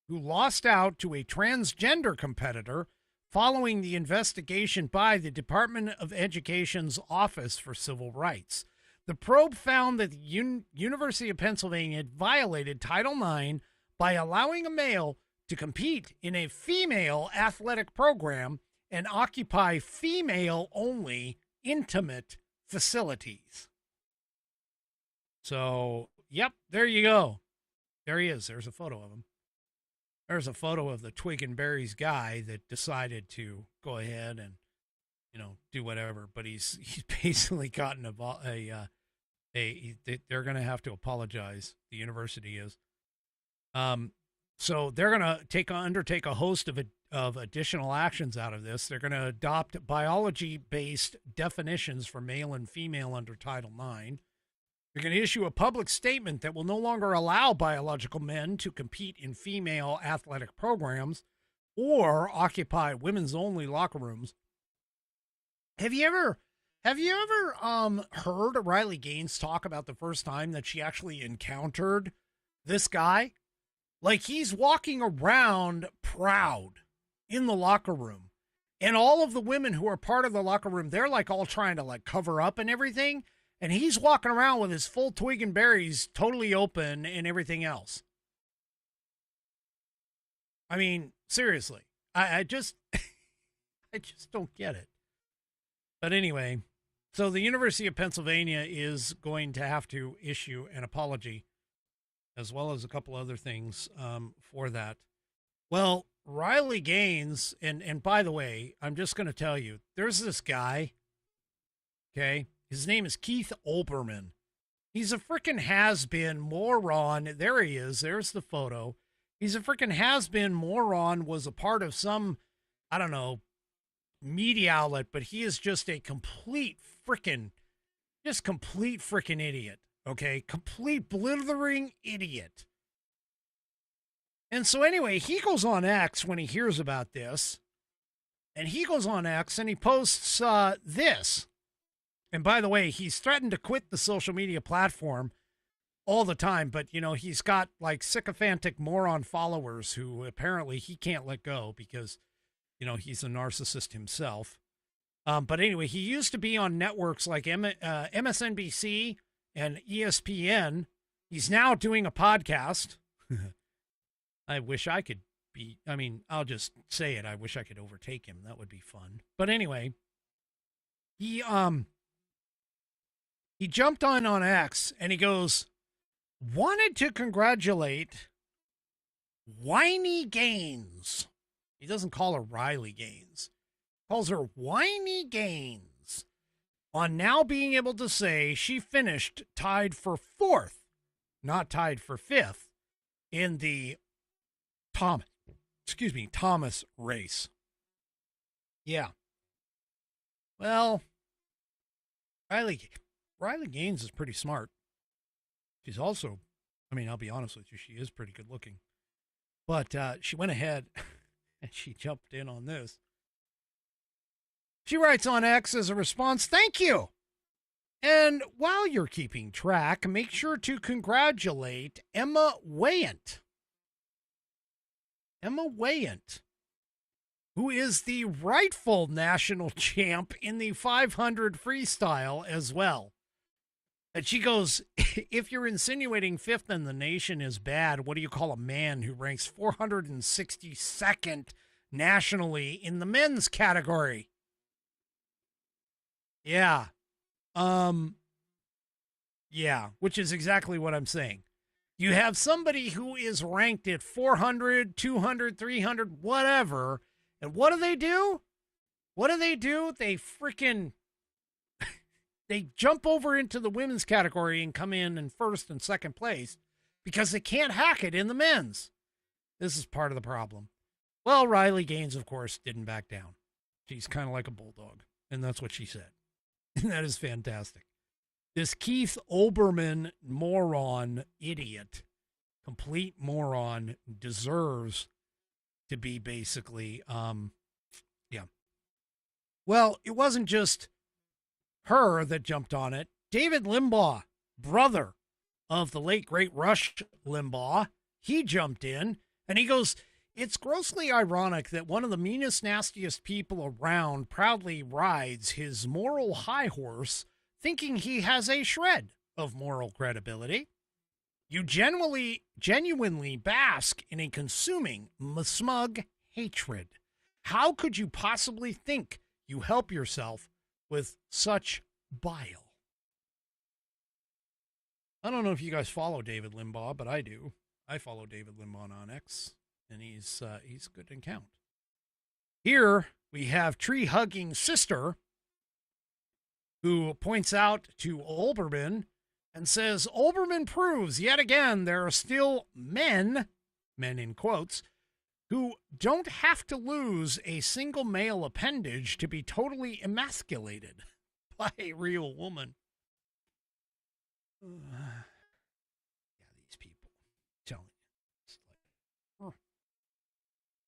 [SPEAKER 2] who lost out to a transgender competitor following the investigation by the Department of Education's Office for Civil Rights. The probe found that the University of Pennsylvania had violated Title IX by allowing a male to compete in a female athletic program and occupy female-only intimate facilities. So, yep, there you go. There he is. There's a photo of him. There's a photo of the Twig and Berries guy that decided to go ahead and, do whatever. But he's basically gotten they're going to have to apologize. The university is. So they're going to undertake a host of additional actions out of this. They're going to adopt biology-based definitions for male and female under Title IX. They're going to issue a public statement that will no longer allow biological men to compete in female athletic programs or occupy women's-only locker rooms. Have you ever heard Riley Gaines talk about the first time that she actually encountered this guy? Like, he's walking around proud in the locker room. And all of the women who are part of the locker room, they're like all trying to like cover up and everything. And he's walking around with his full Twig and Berries totally open and everything else. I mean, seriously, I just don't get it. But anyway, so the University of Pennsylvania is going to have to issue an apology, as well as a couple other things for that. Well, Riley Gaines, and by the way, I'm just going to tell you, there's this guy, okay? His name is Keith Olbermann. He's a freaking has-been moron. There he is. There's the photo. He's a freaking has-been moron, was a part of some, I don't know, media outlet, but he is just a complete freaking idiot. Okay, complete blithering idiot. And so anyway, he goes on X when he hears about this, and he goes on X and he posts this. And by the way, he's threatened to quit the social media platform all the time, but he's got like sycophantic moron followers who apparently he can't let go because he's a narcissist himself. But anyway, he used to be on networks like MSNBC and ESPN. He's now doing a podcast. I wish I could I'll just say it. I wish I could overtake him. That would be fun. But anyway, he jumped on X and he goes, wanted to congratulate Whiny Gaines. He doesn't call her Riley Gaines. He calls her Whiny Gaines on now being able to say she finished tied for 4th, not tied for 5th in the Thomas race. Yeah. Well, Riley Gaines is pretty smart. She's also, I'll be honest with you, she is pretty good looking. But she went ahead and she jumped in on this. She writes on X as a response, "Thank you. And while you're keeping track, make sure to congratulate Emma Wayant. Emma Wayant, who is the rightful national champ in the 500 freestyle as well." And she goes, "If you're insinuating fifth in the nation is bad, what do you call a man who ranks 462nd nationally in the men's category?" Yeah. Yeah, which is exactly what I'm saying. You have somebody who is ranked at 400, 200, 300, whatever. And what do? What do? They freaking, they jump over into the women's category and come in first and second place because they can't hack it in the men's. This is part of the problem. Well, Riley Gaines, of course, didn't back down. She's kind of like a bulldog. And that's what she said. And that is fantastic. This Keith Olbermann moron idiot, complete moron, deserves to be basically, yeah. Well, it wasn't just her that jumped on it. David Limbaugh, brother of the late, great Rush Limbaugh, he jumped in and he goes, "It's grossly ironic that one of the meanest, nastiest people around proudly rides his moral high horse thinking he has a shred of moral credibility. You genuinely bask in a consuming, smug hatred. How could you possibly think you help yourself with such bile?" I don't know if you guys follow David Limbaugh, but I do. I follow David Limbaugh on X, and he's good in count. Here we have tree-hugging sister who points out to Olbermann and says, "Olbermann proves yet again there are still men in quotes, who don't have to lose a single male appendage to be totally emasculated by a real woman." Yeah, these people, I'm telling you, it's like,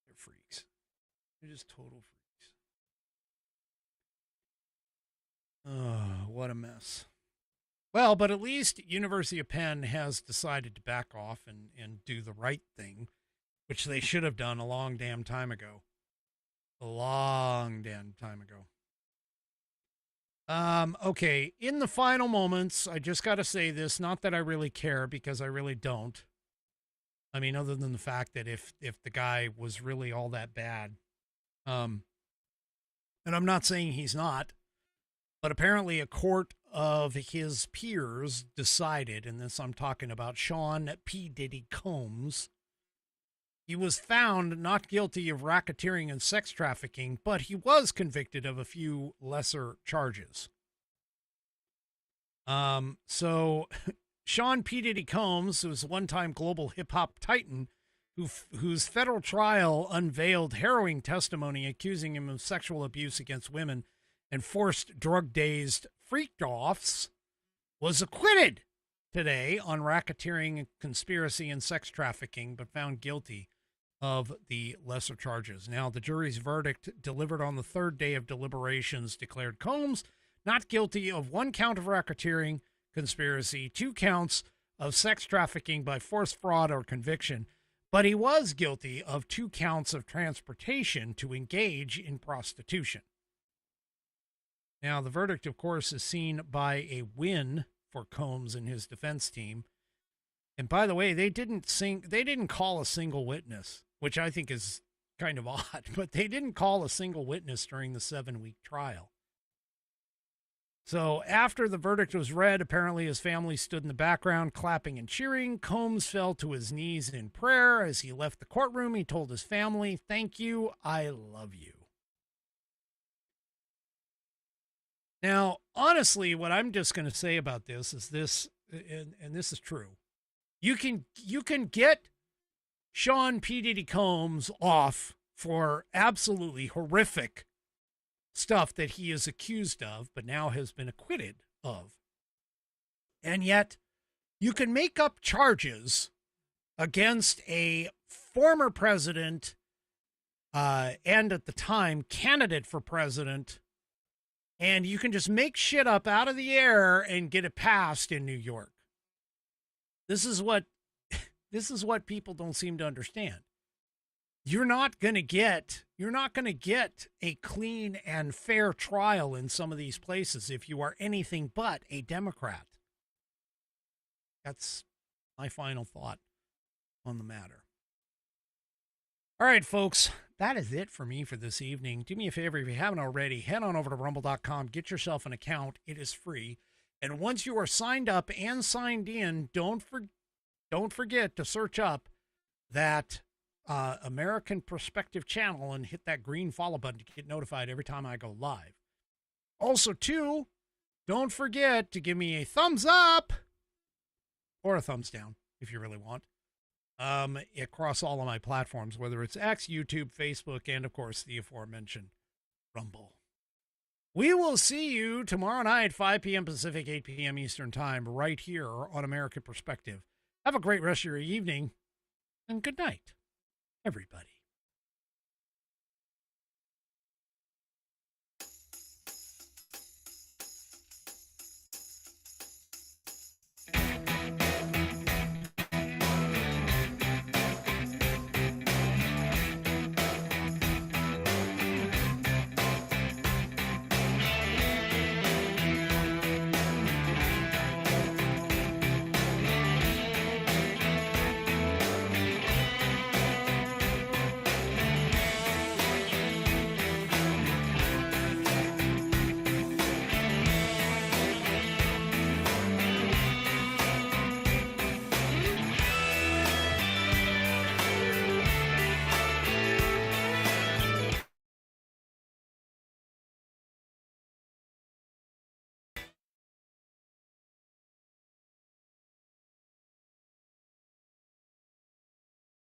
[SPEAKER 2] they're freaks. They're just total freaks. Oh, what a mess. Well, but at least University of Penn has decided to back off and do the right thing, which they should have done a long damn time ago. A long damn time ago. Okay, in the final moments, I just got to say this, not that I really care, because I really don't. I mean, other than the fact that if the guy was really all that bad, and I'm not saying he's not, but apparently a court of his peers decided, and this I'm talking about Sean P. Diddy Combs, he was found not guilty of racketeering and sex trafficking, but he was convicted of a few lesser charges. So Sean P. Diddy Combs, who was a one-time global hip-hop titan, whose federal trial unveiled harrowing testimony accusing him of sexual abuse against women and forced drug-dazed freak-offs, was acquitted today on racketeering, conspiracy, and sex trafficking, but found guilty of the lesser charges. Now, the jury's verdict delivered on the third day of deliberations declared Combs not guilty of 1 count of racketeering, conspiracy, 2 counts of sex trafficking by force, fraud, or conviction, but he was guilty of 2 counts of transportation to engage in prostitution. Now, the verdict, of course, is seen by a win for Combs and his defense team. And by the way, they didn't call a single witness, which I think is kind of odd, but they didn't call a single witness during the 7-week trial. So after the verdict was read, apparently his family stood in the background clapping and cheering. Combs fell to his knees in prayer. As he left the courtroom, he told his family, "Thank you, I love you." Now, honestly, what I'm just going to say about this is this, and this is true. You can get Sean P. Diddy Combs off for absolutely horrific stuff that he is accused of, but now has been acquitted of. And yet, you can make up charges against a former president and at the time candidate for president And you can just make shit up out of the air and get it passed in New York. This is what people don't seem to understand. You're not going to get a clean and fair trial in some of these places if you are anything but a Democrat. That's my final thought on the matter. All right, folks, that is it for me for this evening. Do me a favor, if you haven't already, head on over to rumble.com, get yourself an account. It is free. And once you are signed up and signed in, don't forget to search up that American Perspective channel and hit that green follow button to get notified every time I go live. Also, too, don't forget to give me a thumbs up or a thumbs down if you really want. Across all of my platforms, whether it's X, YouTube, Facebook, and of course the aforementioned Rumble. We will see you tomorrow night, 5 p.m. Pacific, 8 p.m. Eastern Time, right here on American Perspective. Have a great rest of your evening, and good night, everybody.